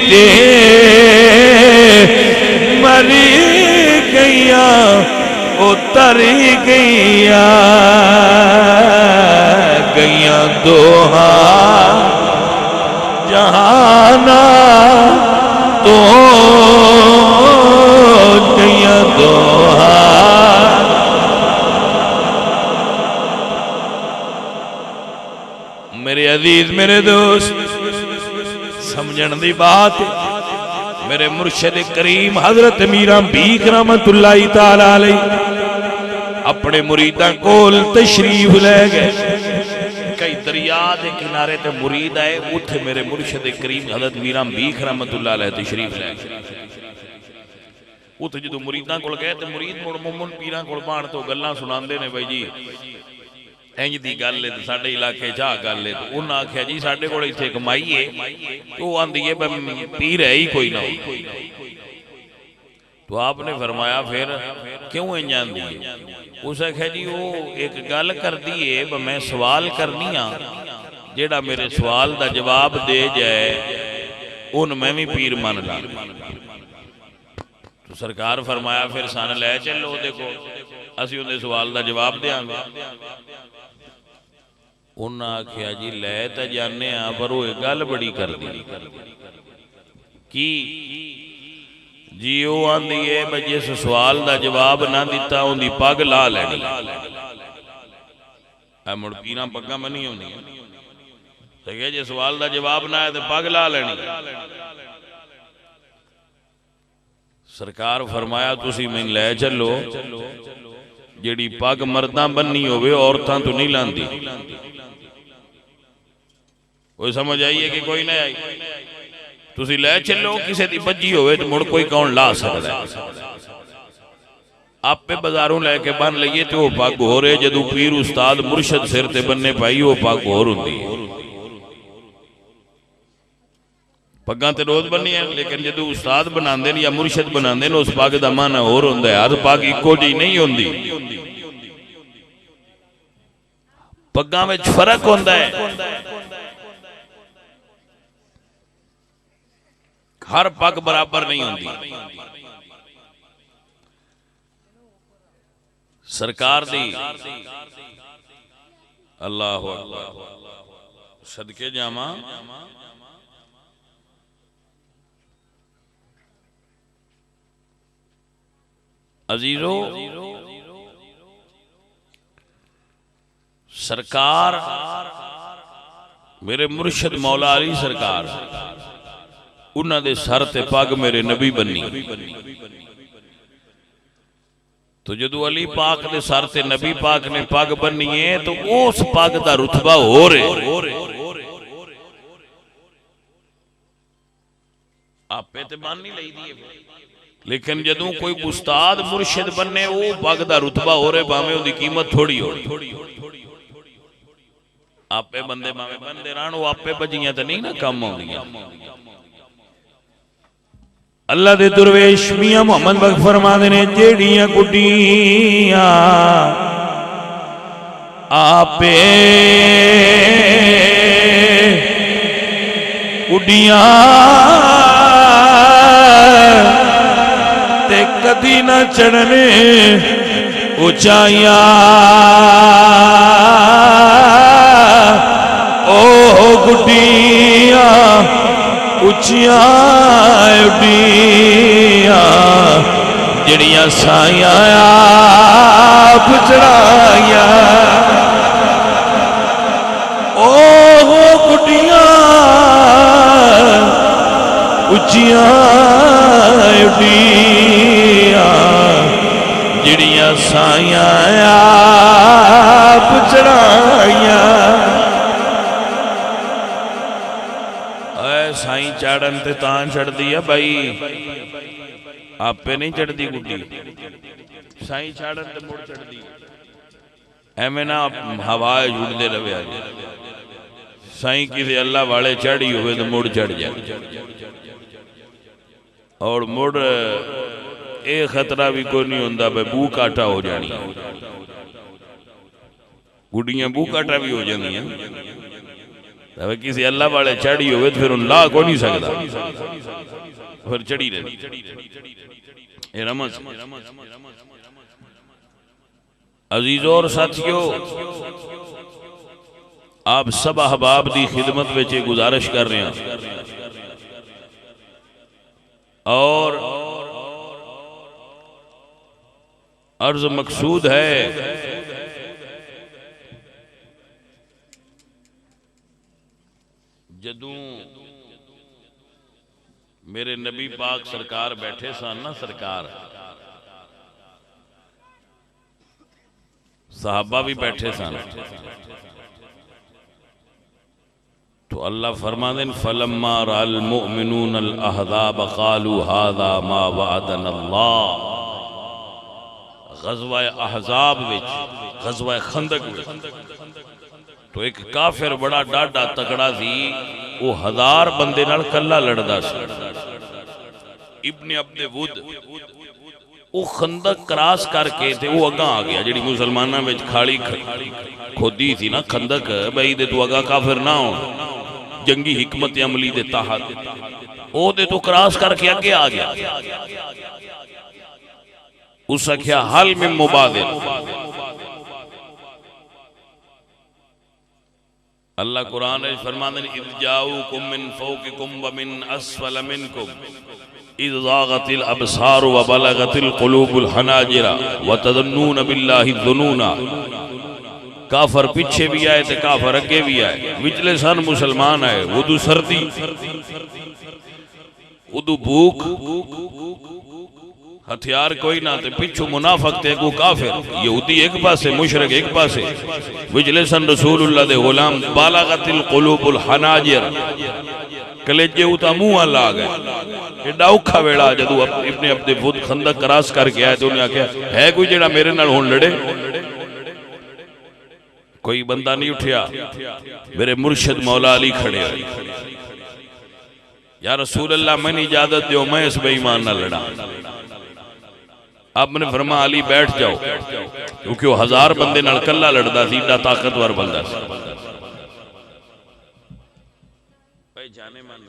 ते मरी गैया उतर गैया, गैया दोहा जहाना तो गैया दोहा। मेरे अजीज मेरे दोस्त समझण दी बात, मेरे मुर्शिद करीम हजरत मीरा बीक रहमतुल्लाह तआला अलैह अपने मुरीदां कोल तशरीफ ले गए। कई दरिया के किनारे ते मुरीद आए, उथे मेरे मुर्शिद करीम हजरत मीरा बीक रहमतुल्लाह अलैह तशरीफ ले गए। उथे जो मुरीदां कोल गए तो मुरीद मुड़ मुमन पीरां कोल बाण तो गल्लां सुणांदे ने, भाई जी इंज दी गल है साडे इलाके च आ गल है। तो उन्हें आख्या जी साडे कोल इत्थे कमाई है, तो आंदी है पीर है ही कोई ना। तो आपने फरमाया फिर क्यों इंज आंदी है? उस आख्या जी वो एक गल करदी है, मैं सवाल करनी हाँ, जेड़ा मेरे सवाल का जवाब दे जाए उन मैं भी पीर मन ला। तो सरकार फरमाया फिर सन लै चलो, देखो असीं उहदे सवाल का जवाब देंगे। उन्हें आख्या जी लै तो जाने पर वो गल बड़ी कर दी की जी, वो आंदी है मैं जिस सवाल का जवाब ना दिता उनकी पग ला लैनी। मुड़ पीरां पग्गां बनी होंदियां, जे सवाल का जवाब ना आए तो पग ला लैनी। सरकार फरमाया तुसी मैनूं लै चलो, जिहड़ी पग मर्दां बन्नी होवे औरतां तो नहीं लांदी। कोई समझ आई है कि कोई नहीं आई? तुसी लै चलो, किसी की बजी होवे तो मुड़ कोई कौन ला सकता है? आपे बाजारों लैके बन लीए तो वह पग हो रहे, जदों पीर उस्ताद मुर्शद सिर ते बन्ने पाई वो पग होर हुंदी है। पग्गां ते रोज बन्नियां, लेकिन जदों उस्ताद बनांदे ने या मुर्शद बनांदे ने उस पग दा माना होर हुंदा है। हर पग इक्को जी नहीं हुंदी, पग्गां विच फर्क हुंदा है। हर पग बराबर नहीं होंदी। सरकार दी अल्लाह सदके जामा अजीजो, सरकार मेरे मुर्शिद मौला अली सरकार उन्होंने सर ते पग मेरे नबी बनी। तो जदों अली पाक दे सर ते नबी पाक ने पग बनी है तो उस पग का रुतबा हो रहे आपे ते मान नहीं लईदी है। लेकिन जदों कोई उस्ताद मुर्शिद बने वो पग का रुतबा हो रहे, भावें उहदी कीमत थोड़ी हो। आपे बंदे भावें बंदे रहन, वो आपे बजियां तो नहीं ना कम आउंदियां। अल्लाह दे दुरवेश मियां मोहम्मद बख्श फरमाते ने जेड़ियां गुड्डियां आपे गुड्डियां ते कदी ना चढ़ने ऊंचाइयां, ओ गुड्डियां उचिया उडिया जड़ियां साइयां आप चढ़ाइया ओ गुडियां उचिया उडिया जड़ियां साइयां आप चढ़ाइया साई चाड़न ते तां चढ़दी है भाई आपे नहीं चढ़ती गुड्डी साई चाड़न ते मुड़ चढ़दी एवें ना हवा जुड़ते रहे साई किसी अल्लाह वाले चढ़ी हुए तो मुड़ चढ़ जाए और मुड़ ये खतरा भी कोई नहीं होंदा भाई बू काटा हो जानी गुड्डियां बू काटा भी हो जांदियां किसी अल्लाह वाले चढ़ी हो फिर उन ला को नहीं सकता फिर चढ़ी रही रमज अजीजों और साथियों आप सब अहबाब की खिदमत में गुजारिश कर रहे हैं और अर्ज मकसूद है जदों मेरे नबी पाक सरकार बैठे सन ना सरकार सहाबा भी बैठे सन तो अल्लाह फरमाते हैं फलम्मा रअल मुमिनून अल अहज़ाब क़ालू हाज़ा मा वअदना अल्लाह ग़ज़वा अहज़ाब विच ग़ज़वा खंदक विच तो एक काफिर बड़ा डाढ़ा तकड़ा सी वो 1000 बंदे नाल कल्ला लड़दा सी इब्ने अब्दे वुद वो खंदक क्रॉस करके ते वो अगा आ गया जिहड़ी मुसलमानां विच खाली खोदी थी ना खंदक बई दे तू अगा काफिर ना हो जंगी हिकमत अमली दे तहत ओ दे तू क्रॉस करके आगे आ गया उस आख्या हल में मुबादिल अल्लाह कुरान में फरमाते हैं इज़ जाऊकुम मिन फौकिकुम व मिन अस्फल मिनकुम इज़ ज़ागतिल अबसार व बलगतिल क़ुलूबुल हनाजिर व तज़न्नून बिल्लाहि ज़ुनूना काफर पीछे भी आए थे काफर अगे भी आए विचले सन मुसलमान आए उदू सर्दी उदू भूख हथियार कोई ना थे पिछू मुनाफक थे को काफिर यहूदी एक पासे मुशरिक एक पासे विजले सन रसूलुल्लाह दे गुलाम बालागतिल क़ुलूबुल हनाजिर कलेजे उता मुंह ला गए एडा औखा वेला जदू इब्ने अब्दे वुद खंदक क्रॉस करके आए तो उन्हें आख्या है कोई जेड़ा मेरे नाल हुण लड़े कोई बंदा नहीं उठिया मेरे मुर्शिद मौला अली खड़े हुए या रसूल अल्लाह मैंने इजाजत दो मैं इस बेईमान ना लड़ा आपने फरमा अली बैठ जाओ क्योंकि वो 1000 बंदे नाल कल्ला लड़दा सी इतना ताकतवर बंदा सी भाई जाने मन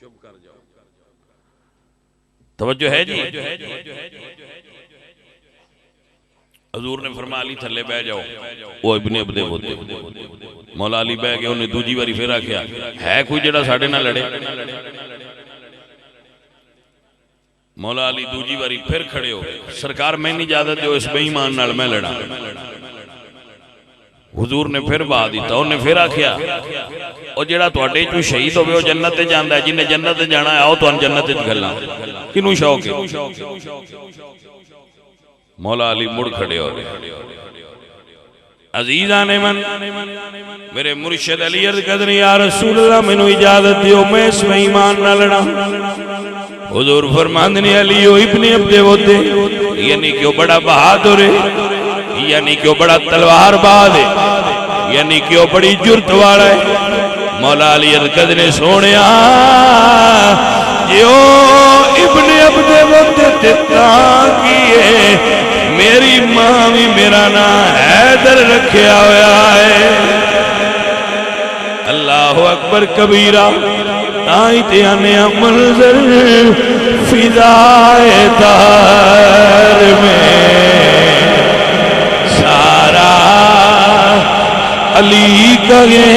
चुप कर जाओ तवज्जो है जी हजूर ने फरमा अली थले बह जाओ वो इब्ने अब्दे वुद मौला अली बह गए उन्हें दूजी बारी फिर आख्या है कोई जेड़ा साडे नाल लड़े मौला अली दूजी बारी फिर खड़े हो गए सरकार मैंने इजाजत दो इस बेईमान नाल मैं लड़ा हुजूर ने फिर बहा दिता उन्हें फिर आख्या और जेड़ा तुहाडे चों शहीद होवे वो जन्नत ते जांदा है जिन्हें जन्नत ते जाना आओ तुहानू जन्नत ते घल्लां किनू शौक है मौला अली मुड़ खड़े हो गए अजीजा ने मन मेरे मुर्शिद अली अर्ज कर या रसूल अल्लाह मैनू इजाजत दियो मैं इस बेईमान नाल लड़ा हुजूर फरमांदे ने अली ओ इब्ने अब्दे वुद यानी कि वो बड़ा बहादुर है यानी कि वो बड़ा तलवारबाज है यानी कि वो बड़ी जुर्त वाला है मौला अली अर्ज कर ने सोनिया जो इब्ने अब्दे वुद ते तां कीए मेरी मां भी मेरा नाम हैदर रखा हुआ है अल्लाह अकबर कबीरा ताई ते आने मंजर फिदाए दार में सारा अली कहे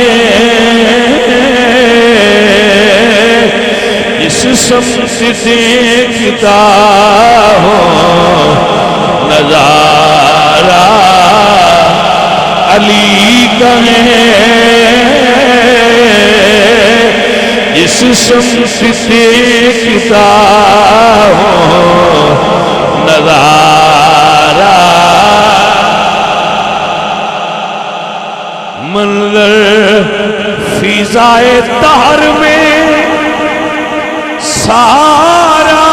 इस समत देखता हो नजारा अली कहे इस समत देखता हो नजारा मंजर फिजाए तार में सारा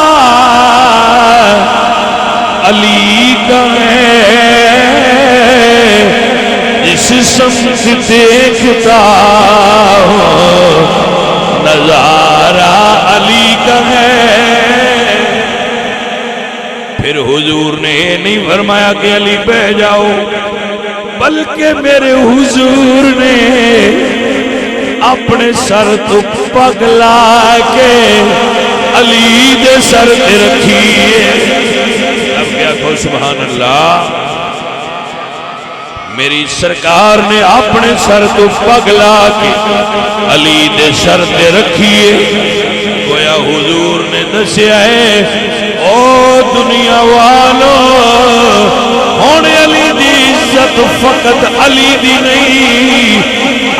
अली का है इस समत देखता हो नजारा अली का है। फिर हुजूर ने नहीं फरमाया कि अली बह जाओ, बल्कि मेरे हुजूर ने अपने सर तो पग ला के अली दे सर ते रखी। अब क्या कहो सुभान अल्लाह। मेरी सरकार ने अपने सर तो पग ला के अली दे सर ते रखिए। गोया हुजूर ने दसिया है ओ दुनिया वालों हुण अली दी इज्जत फकत अली दी नहीं,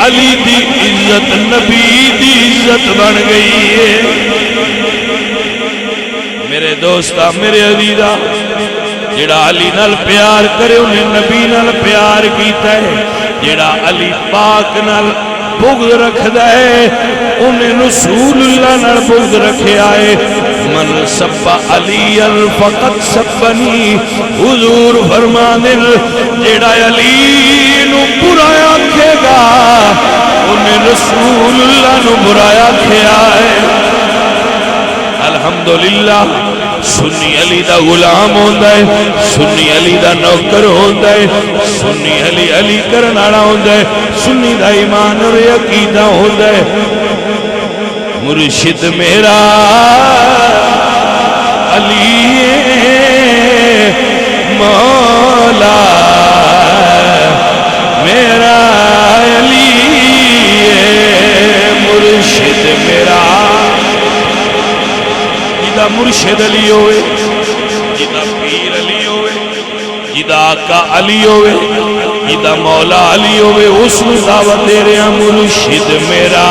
अली दी इज्जत नबी दी इज्जत बन गई है। मेरे दोस्ता मेरे अजीजा जेड़ा अली नाल प्यार करे उन्हें नबी नाल प्यार कीता है, जेड़ा अली पाक नाल बुग़्ज़ रखदा है उन्हें रसूलुल्लाह नाल बुग़्ज़ रखिया है। मन सब्बा अलीयन फकत सब्बनी, हुजूर फरमांदे जेड़ा अली नू बुरा आखेगा उन्हें रसूलुल्लाह नू बुरा आखिया है। अल्हम्दुलिल्लाह सुन्नी अली दा गुलाम होंदा है, सुन्नी अली दा नौकर होंदा है, सुन्नी अली अली करन वाला होंदा है, सुन्नी दा ईमान और अकीदा होंदा है। मुर्शिद मेरा अली मौला मेरा अली मुर्शिद मेरा। जिदा मुर्शिद अली होवे, जिदा पीर अली होवे, जिदा आका अली होवे, जिदा मौला अली होवे उसनू दावत दे रहा मुर्शिद मेरा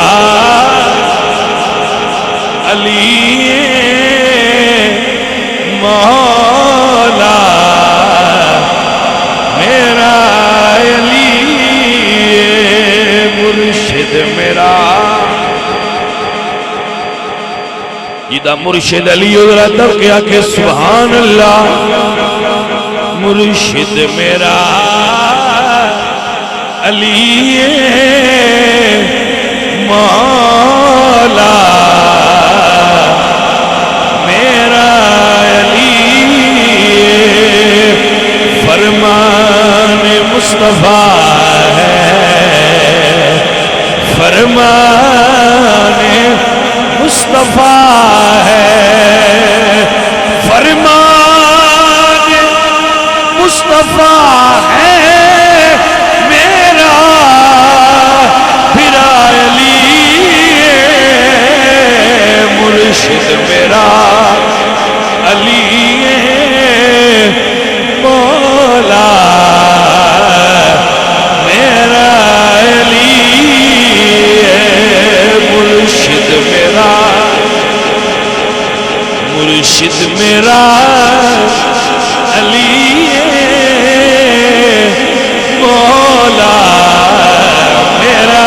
अली मौला मेरा अली मुर्शिद मेरा। जिदा मुर्शिद अली उधरा तब क्या के सुभान अल्लाह। मुर्शिद मेरा अली मौला मेरा अली फरमान मुस्तफा है, फरमान मुस्तफा है, फरमान मुस्तफा है मेरा फिर अली मुर्शिद मेरा अली मौला मेरा अली मुर्शिद मेरा, मुर्शिद मेरा अली मौला मेरा।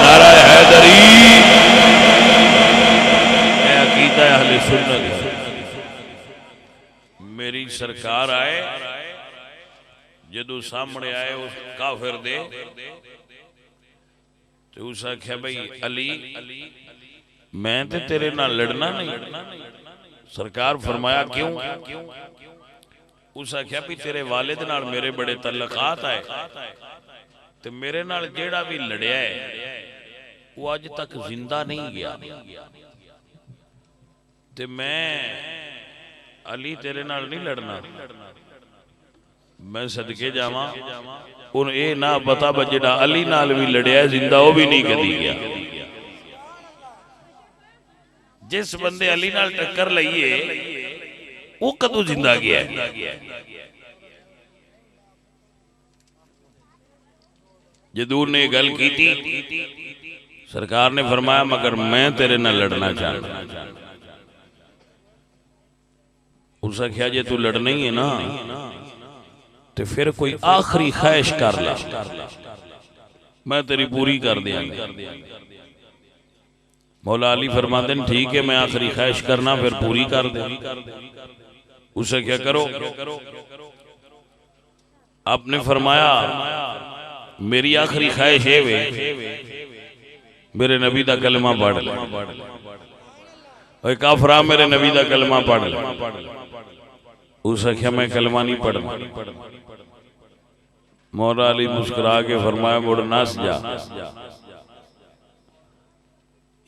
नारा हैदरी अकीदा अहले सुन्नत। मेरी सरकार आए जदों सामने आए उस काफिर दे तो उस आख्या भाई अली मैं ते तेरे नाल लड़ना नहीं। सरकार फरमाया क्यों? उस आख्या भी तेरे वालिद नाल मेरे बड़े तल्लकात आए ते मेरे नाल जेड़ा भी लड़िया है वो अज तक जिंदा नहीं गया ते मैं अली तेरे नाल नहीं लड़ना। मैं सदके जावां उन्हें ये ना पता बा जिहड़ा अली नाल भी लड़िया जिंदा वो भी नहीं कदी गया। जिस बंदे अली नाल टक्कर लईए वो कदों जिंदा गया। जदूर ने गल की सरकार ने फरमाया मगर मैं तेरे नाल लड़ना चाहता। उस आख्या जे तू लड़ना ही है ना तो फिर कोई आखिरी ख्वाहिश कर ला, मैं तेरी पूरी कर दियांगा। मौला अली फरमाते हैं ठीक है मैं आखिरी ख्वाहिश करना फिर पूरी कर दे। उसे क्या करो? आपने फरमाया मेरी आखिरी ख्वाहिश है वे मेरे नबी दा कलमा पढ़ ले। काफरा मेरे नबी दा कलमा पढ़ ले। उस आख्या मैं कलमा नहीं पढ़ना। मौला अली मुस्कुरा के फरमाया मुड़ नस जा,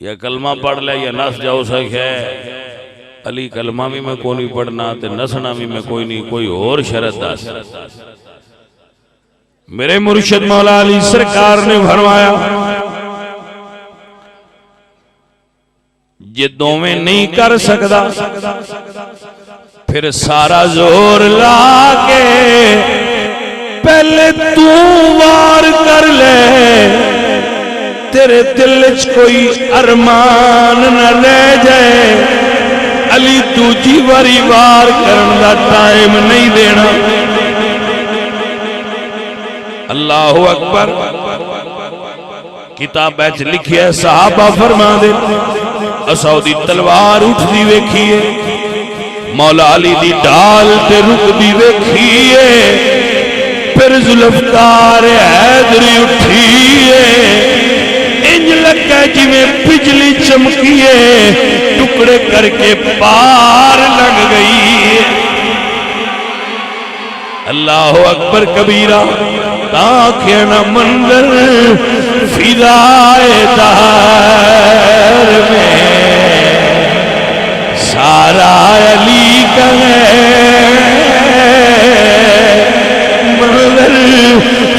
या कलमा पढ़ ले या नस जा। उस आख्या अली कलमा भी मैं कोई नहीं पढ़ना ते नसना भी मैं कोई नहीं, कोई और शरत दस। मेरे मुर्शिद मौला अली सरकार ने फरमाया जे दोवें नहीं कर सकदा फिर सारा जोर ला के पहले तू वार कर ले, तेरे दिल च कोई अरमान न रह जाए। अली दूजी बारी वार करने का टाइम नहीं देना। अल्लाहु अकबर। किताब लिखिए सहाबा फरमांदे असां दी तलवार उठदी वेखीए, मौला अली दी ढाल ते रुकदी वेखीए, फिर जुल्फकार हैदरी उठीए, इंज लगे जिवें बिजली चमकीए, टुकड़े करके पार लग गई। अल्लाहु अकबर कबीरा। ताखेना मंजर फिदाए दार में सारा अली का है, मंजर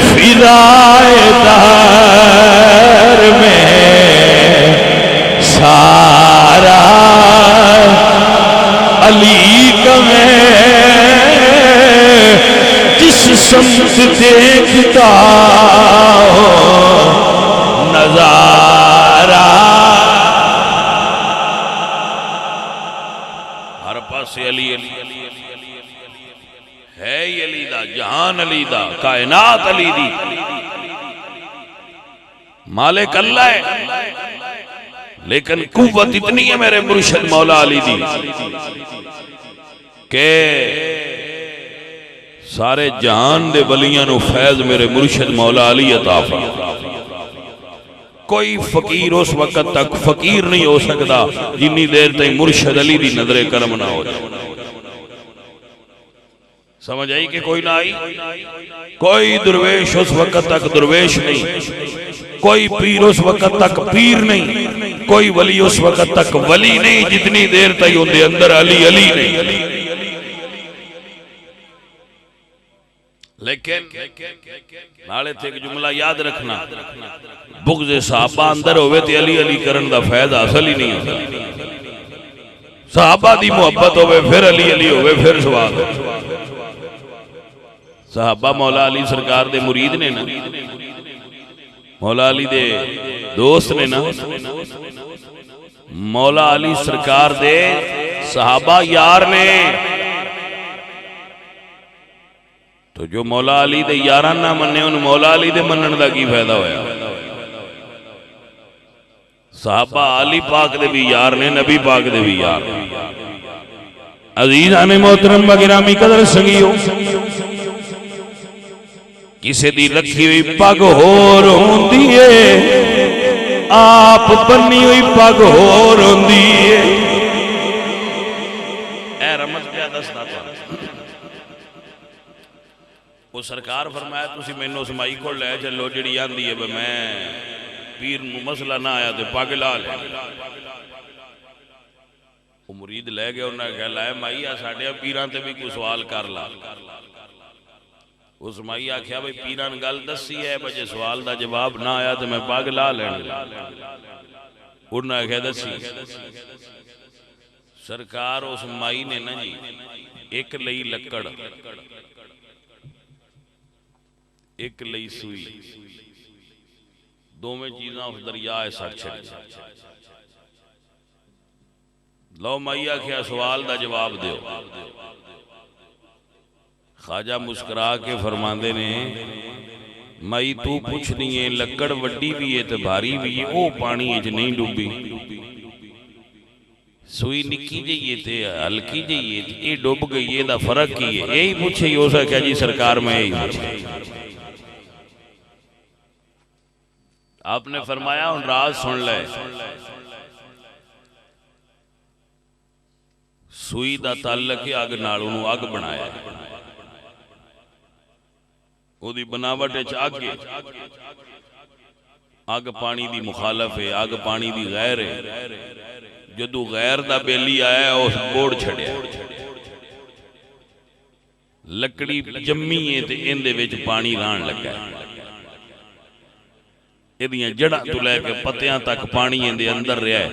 फिदाए दार में सारा अली का है। समत देखता हो नजारा, हर पासे अली अली है ही अली दा, जहान अली दा, कायनात अली दी, मालिक अल्लाह है। लेकिन कुव्वत इतनी है मेरे मुर्शिद मौला अली दी के सारे जहान दे वलियां नु फैज मेरे मुर्शिद मौला अली अता फरमा। कोई फकीर उस वक्त तक फकीर नहीं हो सकता जिन्नी देर तक मुर्शिद अली दी नजरे करम ना हो जाए। समझ आई कि कोई ना आई? कोई दुर्वेश उस वक्त तक दुर्वेश नहीं, कोई पीर उस वक्त तक पीर नहीं, कोई वली उस वक्त तक वली नहीं जितनी देर तक उनके अंदर अली अली नहीं। लेकिन नाले थे एक जुमला याद रखना, बुग़्ज़ सहाबा अंदर होवे ते अली अली करन दा फायदा हासिल ही नहीं होता। सहाबा दी मोहब्बत होवे फिर अली अली होवे फिर सवाल। सहाबा मौला अली सरकार दे मुरीद ने ना, मौला अली दे दोस्त ने ना, मौला अली सरकार दे सहाबा यार ने। तो जो मौला अली दे यारा ना मन्ने उन मौला अली दे मनन दा की फायदा होया? सहाबा अली पाक दे भी यार ने, नबी पाक दे भी यार। अजीज आने मोहतरम गिरामी कदर संगियो, किसे दी रखी हुई पग होर होंदी है, आप बन्नी हुई पग होर होंदी है। ए रमज क्या दसदा वो सरकार फरमाया तुसी मैनू समाई को लै चलो जिहड़ी आंदी है मैं पीर नू मसला ना आया तो पग ला ले। वो मुरीद लै गया, उन्हें कहा लै माई आ साडे पीरां ते भी कोई सवाल कर ला। उस माई आख्या भाई पीरा ने गल दसी है, बजे सवाल का जवाब ना आया तो मैं पग ला लेना। उन्हें आख्या दसी। सरकार उस माई ने ना जी एक लई लकड़, एक लई सूई, दोवें चीज़ां उस दरिया सट छड़ी। लो माई आख्या सवाल का जवाब दो। ख्वाजा मुस्कुरा के फरमाते ने माई तू पुछनी है लकड़ वड्डी भी है तो भारी भी है, वो पानी च नहीं डूबी। सुई निकी जाइए थे हल्की जाइए ये डुब गई, ये फर्क की है? यही पूछे हो सका जी सरकार में यही पूछे। आपने फरमाया हुण राज सुन ले, सुई दा ताल्लुक है अग नाल, उन्होंने अग बनाया, ओदी बनावट अग है। अग पानी दी मुखालफ है, अग पानी दी गैर है। जदों गैर दा बेली आया उस बोड़ छड़िया, लकड़ी जम्मी है ते इहदे विच पानी लाण लगा। इहदियां जड़ां तो लैके पत्तियां तक पानी इहदे अंदर रहा है।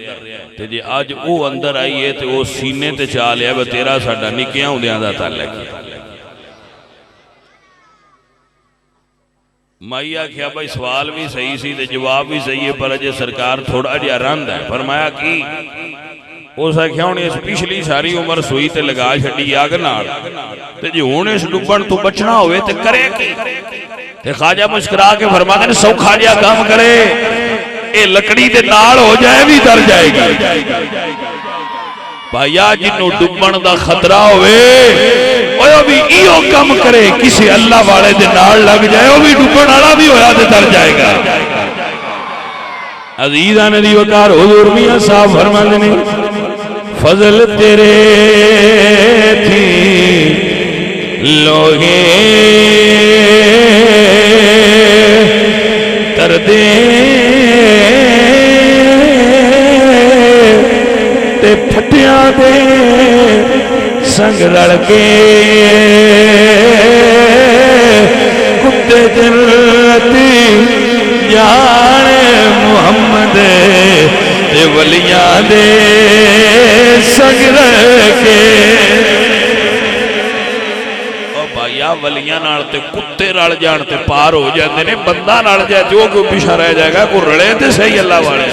ते जे अज वो अंदर आई है तो वो सीने ते चा लिया वे तेरा साडा निक्कियां हुंदियां दा ताल्लुक है। माई आख्या भाई सवाल भी सही सी ते जवाब भी सही है, पर अजे सरकार थोड़ा जिहा रंध है। फरमाया कि उस आख्या हुण इस पिछली सारी उम्र सुई ते लगा छड्डी अग नाल, ते जे हुण इस डुब्बण तो बचना होवे ते करे की? ते ख्वाजा मुस्कुरा के फरमाते ने सौखा जिहा काम करे, ये लकड़ी दे नाल हो जाए भी तर जाएगी। भाईया जिन्हों डुब्बण दा खतरा होवे ओ भी इहो काम करे, किसी अल्लाह वाले दे नाल लग जाए वो भी डुब्बण वाला भी होया ते तर जाएगा। अजीज़ा नदी वकार हुजूर मियां साहब फरमाते ने फजल तेरे थी लोगे तर दे ते फटिया दे संग रल के कुत्ते जन्नती जाने मुहम्मद ते वलियां दे संग रल के। भाईया वलियां नाल ते कुत्ते रल जान ते पार हो जाते ने, बंदा रल जाए जो कोई पिछा रह जाएगा। कोई रले ते सही अल्लाह वाले।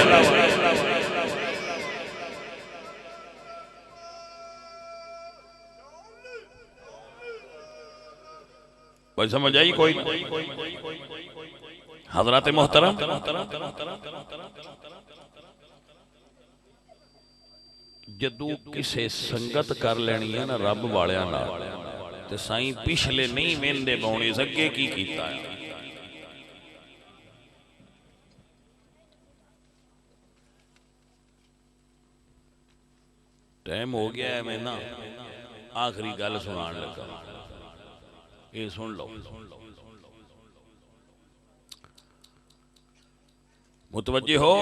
कोई समझ आई? कोई हजरत मोहतरम जदू किसे संगत कर लेनी है ना रब वालियां नाल ते साईं पिछले नहीं मेहंदे पाउणे अगे की कीता है। टाइम हो गया है, मैं ना आखिरी गल सुनान लगा, ये सुन लो। मुतवज्जे हो।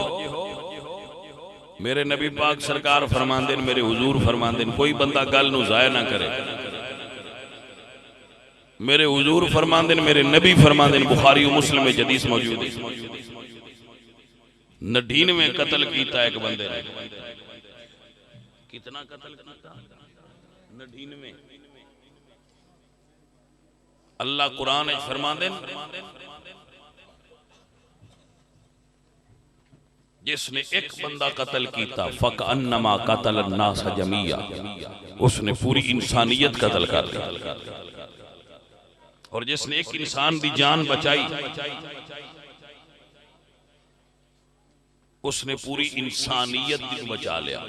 मेरे नबी पाक सरकार फरमांदे ने, मेरे हुजूर फरमांदे ने, कोई बंदा गल नूं ज़ाया ना करे। मेरे हुजूर फरमांदे ने, मेरे नबी फरमांदे ने, बुखारी और मुस्लिम में हदीस मौजूद है। 99 कत्ल कीता एक बंदे ने। कितना कत्ल कीता? 99। अल्लाह कुरान फरमांदे ने जिसने एक बंदा कत्ल कीता फक अन्नमा कतल अन्नास जमीया, उसने पूरी इंसानियत कत्ल कर दी। और जिसने एक इंसान की जान बचाई उसने पूरी इंसानियत को बचा लिया।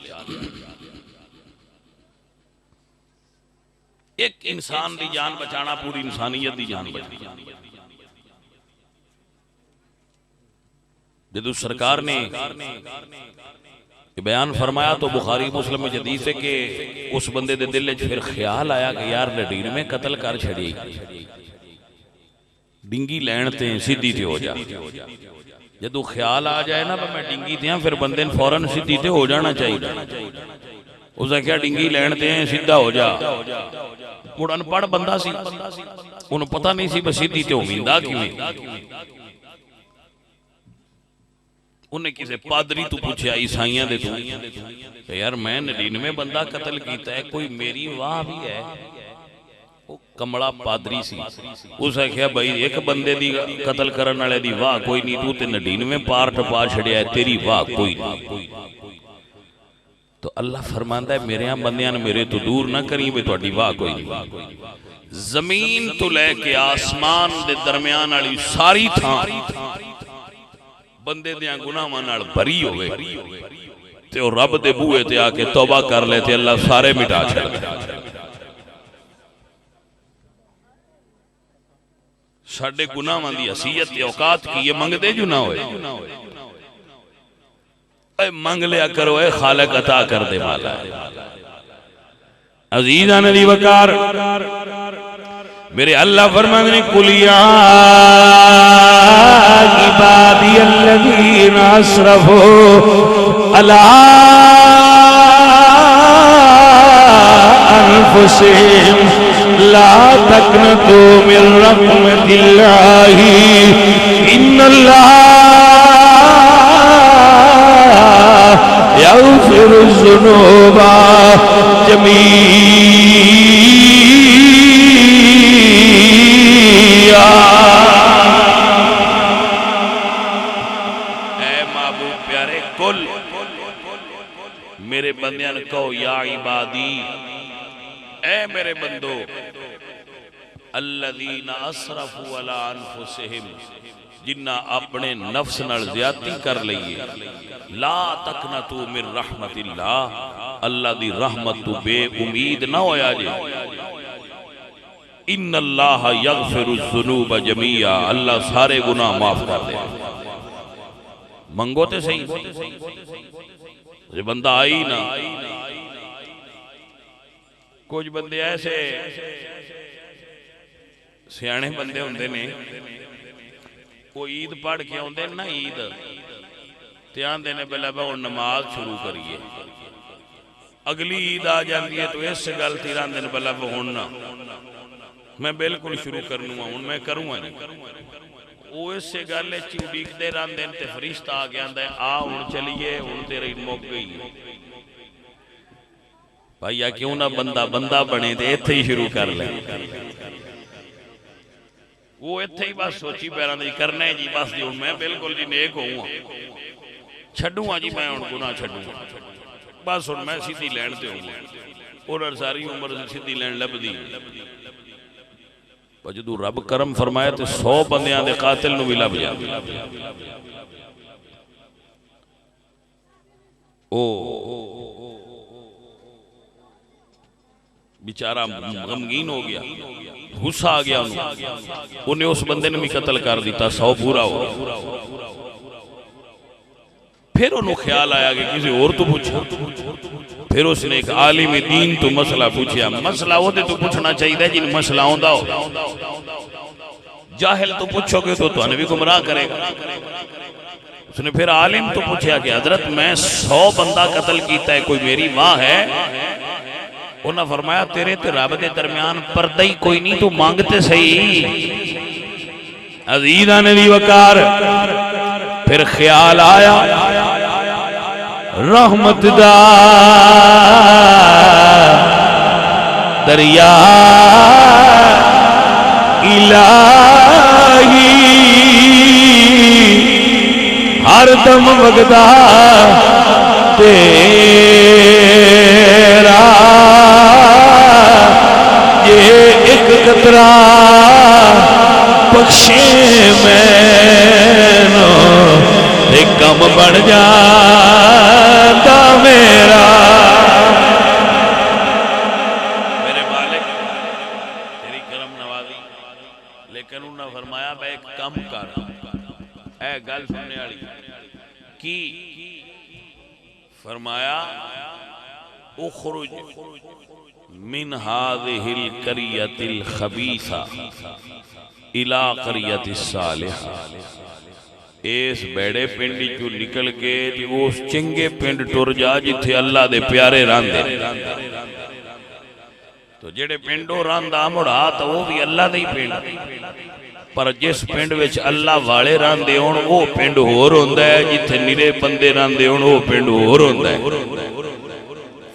एक इंसान की जान बचाना पूरी इंसानियत की जान बचाना। जदू सरकार ने बयान फरमाया तो बुखारी मुस्लिम में हदीस है कि उस बंदे दे दिल च फिर ख्याल आया कि यार नडीन में कत्ल कर छड़ी, डिंगी लैन ते सीधी ते हो जा। जदू ख्याल आ जाए ना मैं डिंगी ते फिर बंदे ने फौरन सीधी ते हो जाना चाहिए। उसने क्या डिंगी लैन ते सीधा हो जा। मुड़ अनपढ़ बंदा सी, उन्होंने पता नहीं सी सीधी ते होविंदा किवें। उन्हें किसी पादरी तू पूछा ईसाइयां दे तू यार मैं 99 बंदा कतल किया है, कोई मेरी वाह भी है? वो कमला पादरी सी, उस आख्या भाई एक बंदे दी कतल करने वाले दी वाह कोई नहीं, तू ते 99 पार्ट पा छड़िया है, तेरी वाह कोई नहीं। तो अल्लाह फरमांदा है मेरे बंदियां ने मेरे तो दूर ना करी भी तुहाडी वाह कोई नहीं। जमीन तो लैके आसमान दे दरम्यान वाली सारी थां बंदे दियां गुनाहां नाल भरी होवे ते ओ रब दे बूहे ते आके तौबा कर ले ते अल्लाह सारे मिटा छड़दा। साडे गुनाहां दी हसीयत ते औकात की ये मंगदे जो ना होए, मंग लिया करो ए खालिक अता कर दे माला। अजीज़ान अली वकार मेरे अल्लाह फरमाते हैं कुलिया इबादी अल्लज़ीना असरफू अला अनफुसिहिम ला तक़नतू मिन रहमतिल्लाहि इन्नल्लाह यग़फ़िरुज़्ज़ुनूबा जमीआ। ऐ महबूब प्यारे कुल मेरे बंदियां ने कहो या इबादी, ऐ मेरे बंदो अल्लज़ीना असरफू अला अनफुसिहिम जिन्ना अपने नफ्स नाल ज़्यादती कर लईए, ला तक़नतू मिन रहमतिल्लाह अल्लाह दी रहमत तू बेउमीद ना होया जे। इन्नल्लाह यग़फ़िरुज़्ज़ुनूब जमीआ अल्लाह सारे गुनाह माफ कर दे। मंगो ते सही, ये बंदा आई ना। कुछ बंदे ऐसे सियाने बंदे होंदे ने, कोई ईद पढ़ के आते ना, ईद ते आंदे ने पहले हम नमाज शुरू करिए, अगली ईद आ जाती है तो इस गल ते आंदे ने पहले हुण ना मैं बिल्कुल शुरू करनू हूँ मैं करूँगा नहीं, वो इस गल उड़ीकते रहते हैं। फरिश्ता आ गया आ हुण चलीए, हुण तेरी मुक गई भाई आ क्यों ना बंदा बंदा बने तो इत्थे ही शुरू कर ले। वो इत्थे ही बस सोची पैर करना है जी बस जी मैं बिल्कुल जी नेक होऊंगा, छड्डूंगा जी मैं हुण गुनाह छड्डूंगा, बस हुण मैं सीधी लैन ते होऊंगा। और सारी उम्र सीधी लैन लभदी पर जदों रब करम फरमाए तो 100 बंदियां दे कातिल नूं भी लभ जांदा। ओ बेचारा गमगीन हो गया, गुस्सा आ गया उन्हें उस बंदे ने भी कत्ल कर दिता, 100 पूरा हो गया। फिर उन्हें ख्याल आया कि किसी और तो पूछा, फिर उसने एक आलिम दीन तो मसला पूछा। मसला वो तो पूछना चाहिए जिन मसला आंदा हो, जाहिल तो पूछोगे तो तुहानू भी गुमराह करेगा। उसने फिर आलिम तो पूछा कि हजरत मैं 100 बंदा कत्ल किया है, कोई मेरी मां है? उन्हें फरमाया तेरे ते रब दे दरम्यान पर्दा ही कोई नहीं, तू मांगते सही। अज़ीज़ान अली वकार फिर ख्याल आया रहमत दा दरिया इलाही हर दम वगदा तेरा, ये एक कतरा बख्शे मैनू एक कम बन जाता मेरा। मेरे मालिक तेरी करम नवाजी, लेकिन उन्होंने फरमाया मैं एक कम कर, ऐ गल सुनने वाली की फरमाया उखरुज मिन हाज़िहिल क़रियतिल ख़बीसा इला क़रियतिस सालिहा, इस बेड़े पिंड चो निकल के उस चंगे पिंड टुर जा जिथे अल्लाह दे प्यारे रहंदे। तो जेड़े पिंडों रंदा मुड़ा तो वो भी अल्लाह दे ही पिंड, पर जिस पिंड विच अल्लाह वाले रंदे होण वो पिंड होर हुंदा है, जिथे निरे बंदे रंदे होण वो पिंड होर हुंदा है।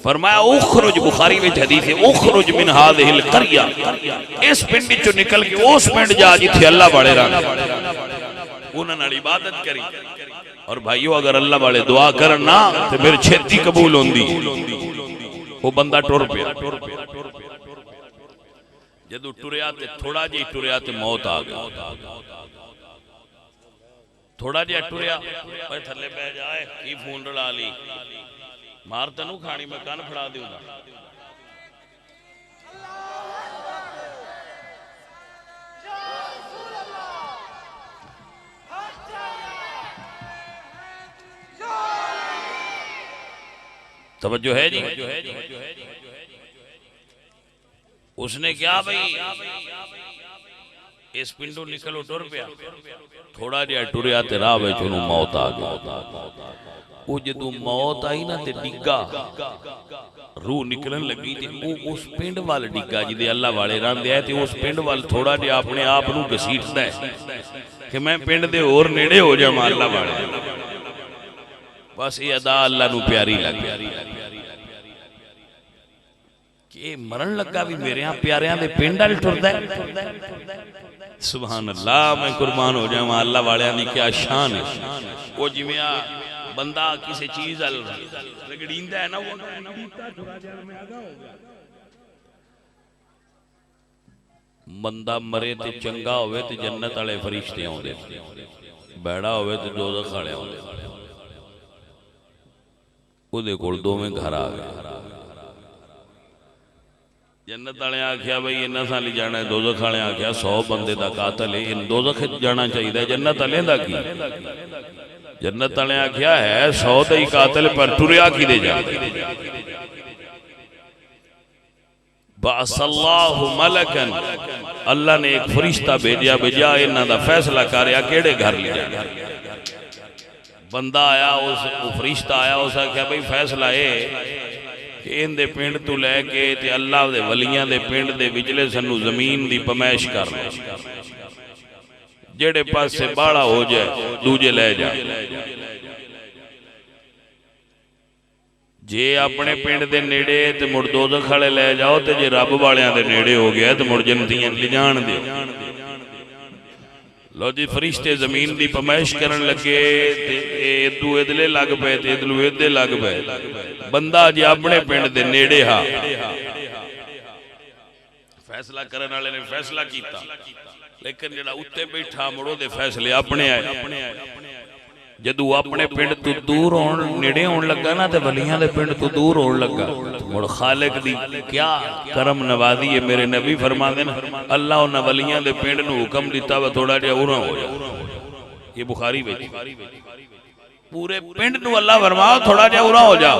फरमाया उखरुज, बुखारी में हदीस है, उखरुज मिन हादिहिल क़रिया, इस पिंड चो निकल के उस पिंड जा जिथे अल्लाह वाले रंदे, उन्हां नाल इबादत करी। और भाइयों अगर अल्लाह वाले दुआ करन ना ते मेरी छेती कबूल होंदी। वो बंदा टुर पिया, जदों टुरिया ते थोड़ा जी टुरिया ते मौत आ गई। थोड़ा जिहा टुरिया, ओए थल्ले बह जाए, की फोन रला ली, मार तैनू खानी, मैं कन फड़ा दूंगा। तवज्जो है जी। उसने क्या भाई इस पिंडों निकलो टुर पिया, थोड़ा जिहा टुरिया ते राह विच ओनू मौत आ गई। वो जदों मौत आई ना ते डिग्गा, रूह निकलन लगी ते वो उस पिंड वाल डिग्गा जिदे अल्लाह वाले रंदे है, ते उस पिंड वाल थोड़ा जिहा अपने आप नू घसीटदा है कि मैं पिंड दे होर नेड़े हो जावां अल्लाह वाले। बस ये अदा अल्लाह नू प्यारी लग कि मरण लगा भी मेरे यहाँ प्यारियां दे पिंड वाल टुरदा है। सुभान अल्लाह, मैं कुर्बान हो जावां, अल्लाह वालियां दी क्या शान है। वो जिवें बंदा किसी चीज रगड़ींदा है ना, वो बंदा मरे ते चंगा होवे ते जन्नत वाले फरिश्ते आउंदे, बैड़ा होवे ते दोज़ख वाले आउंदे। उहदे कोल दोवें घर आ गए। जन्नत वाले आख्या भाई इन्ना साल जाना है, दोज़ख वाले आख्या 100 बंदे दा कातल है, इन दोज़ख जाना चाहिए, जन्नत वाले दा की? जन्नत वाले आख्या है 100 दा ही कातल, पर टुरिया किदे जा? बासल्लाहु मलकन, अल्लाह ने एक फरिश्ता भेजा, भेजा इन्हां दा फैसला करया केड़े घर ले जाना। बंदा आया, उस फरिश्ता आया, उस आख्या भाई फैसला है इनके पिंड तू लैके ते अल्लाह दे वलियां दे पिंड दे विचले सानू जमीन दी पमैश कर ले, जेड़े पासे बाड़ा हो जाए दूजे ले जा। जे अपने पिंड दे नेड़े ते मुड़ दोज़ख वाले ले जाओ, ते जे रब वालियां दे नेड़े हो गया तो मुड़ जन्नतियां ले जान दे। लो जी, फरिश्ते जमीन की पमैश करन लगे, इदू इदले लग पे, इदलू इदे लग पे। बंदा जे अपने पिंड दे नेड़े हा, फैसला करन वाले ने फैसला कीता, लेकिन जेड़ा उत्ते बैठा मुड़ो दे फैसले अपने आए। जदू अपने पिंड तो दूर होने नेड़े होने लगा ना, ते वलियां दे पिंड तो दूर होने लगा, मुड़ खालिक दी क्या करम नवाजी है। मेरे नबी फरमाते हैं अल्लाह उन्हां वलियां दे पिंड नूं हुक्म दिता वा थोड़ा जिहा उरा हो जा। ये बुखारी विच पूरे पिंड नूं अल्लाह फरमाया थोड़ा जिहा उरा हो जा,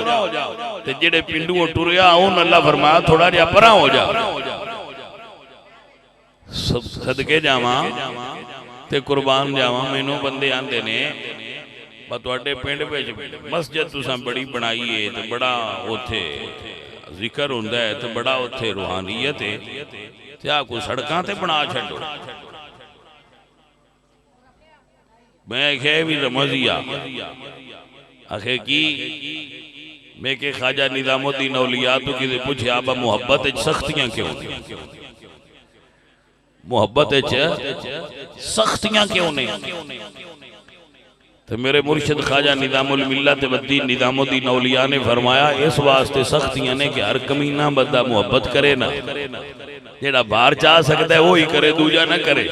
ते जेड़े पिंडू टुरिया उन अल्लाह फरमाया थोड़ा जिहा परां हो जा। सदके जावां ते कुर्बान जावां, मैनू बंदे आंदे ने तुहाडे पिंड विच मस्जिद तुसां बड़ी बनाई है, तो बड़ा उत्थे जिक्र हुंदा है, तो बड़ा उत्थे रूहानियत है, ते आ कोई सड़कां ते बना छड्डो। मैं आख्या भी रमजिया आखे की, मैं के ख्वाजा निजामुद्दीन औलिया तो किसे पूछे आबा मुहब्बत सख्तियां क्यों, मुहब्बत सख्तियां क्यों नहीं? तो मेरे मुर्शिद ख्वाजा निजामुल मिल्लत वद्दीन निजामुद्दीन औलिया ने फरमाया इस वास्ते सख्तियां ने कि हर कमीना बंदा मुहब्बत करे ना, जेड़ा बाहर चाह सकता है वो ही करे, दूजा ना करे।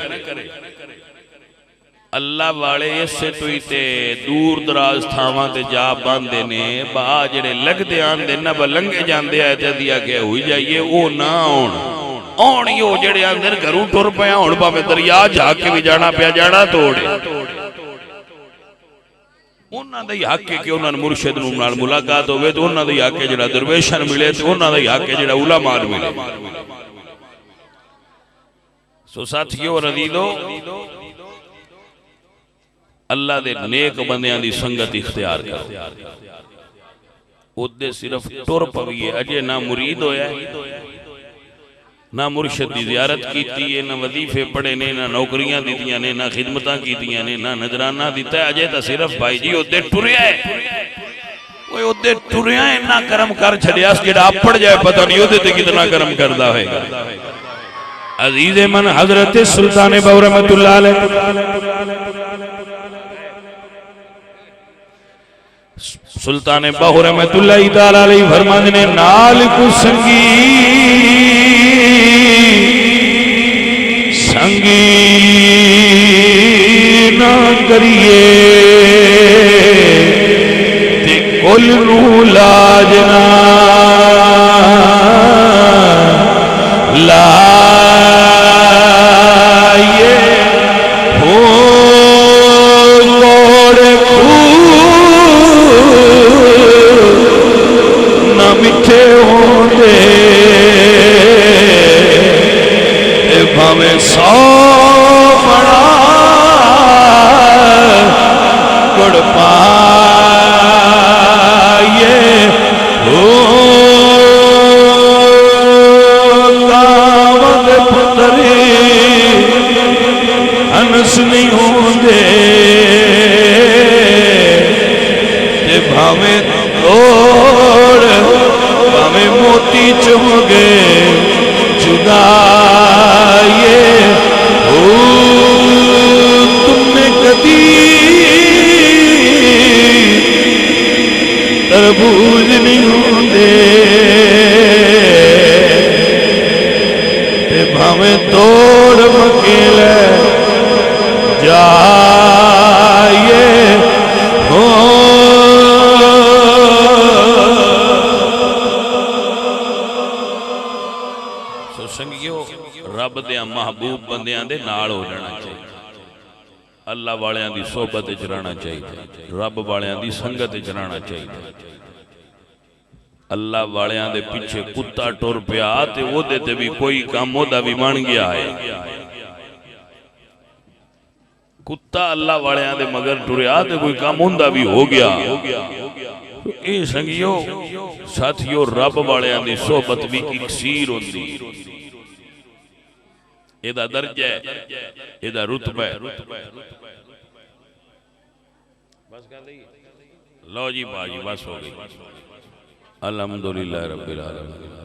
अल्लाह वाले इससे तो ही ते दूर दराज थावां ते जा बांधे ने, बा जेड़े लगदे आंदे ना लंघे जांदे आए ते दिया के होई जाइए, वो ना आउण ही हो जेड़े अंदर घरों टुर पिया हुण भावें दरिया झाक के भी जाना पिया जाना तोड़े। उन्हां दा ही हक है कि उन्हां मुर्शिद नूं नाल मुलाकात होवे, तो उन्हां दा ही हक है जेड़ा दरवेशां मिले, ते उन्हां दा ही हक है जेड़ा उलमा नूं मिले। सो साथियों रज़ीलो, अल्लाह दे नेक बंदियां दी संगत इख्तियार करो, उदे सिर्फ टुर पवीए, अजे ना मुरीद होया ना मुर्शद की जियारत की है, ना वजीफे पढ़े ने, ना नौकरियां दी ने, ना खिदमतां कीतियां ने, ना नजराना दिता। अजे तो सिर्फ भाई जी उदे टुरिया है, ओए उदे टुरिया इन्ना कर्म कर छड़िया जेड़ा आपड़ जाए पता नहीं उदे ते कितना कर्म करदा होएगा। अजीज मन हजरत सुल्तान बहू रहमतुल्लाह अलैह, सुल्तान बहू रहमतुल्लाह तआला अलैह फरमाते ने नाल को संगी संगी ना करिए ते कुल नू लाजना लाए हो न मिठे होंदे भावें सौ बड़ा गुड़ पाए हो कावद पुतरी हंस नहीं होंदे ते भावें तोड़ भावें मोती चुगे जुदाए हो तुमने कदी तरबूज नहीं होंदे ते भावें तोड़ मकेले जाए हो। रब दे महबूब बंदियां दे नाल हो जाना चाहिए, अल्लाह वालियां दी सोहबत च रहना चाहिए, रब वालियां दी संगत च रहना चाहिए। अल्लाह वालियां दे पीछे कुत्ता टुर पिया ते ओदे ते भी कोई काम ओदा भी बन गया है। कुत्ता अल्लाह वालियां दे मगर टुरिया ते कोई काम उंदा भी हो गया। ए संगियो साथियों रब वालियां दी सोहबत भी इकसीर होंदी, एदा दर्जा है, एदा रुतबा है। लो जी बाजी बस हो गई। अल्हम्दुलिल्लाह रब्बिल आलमीन।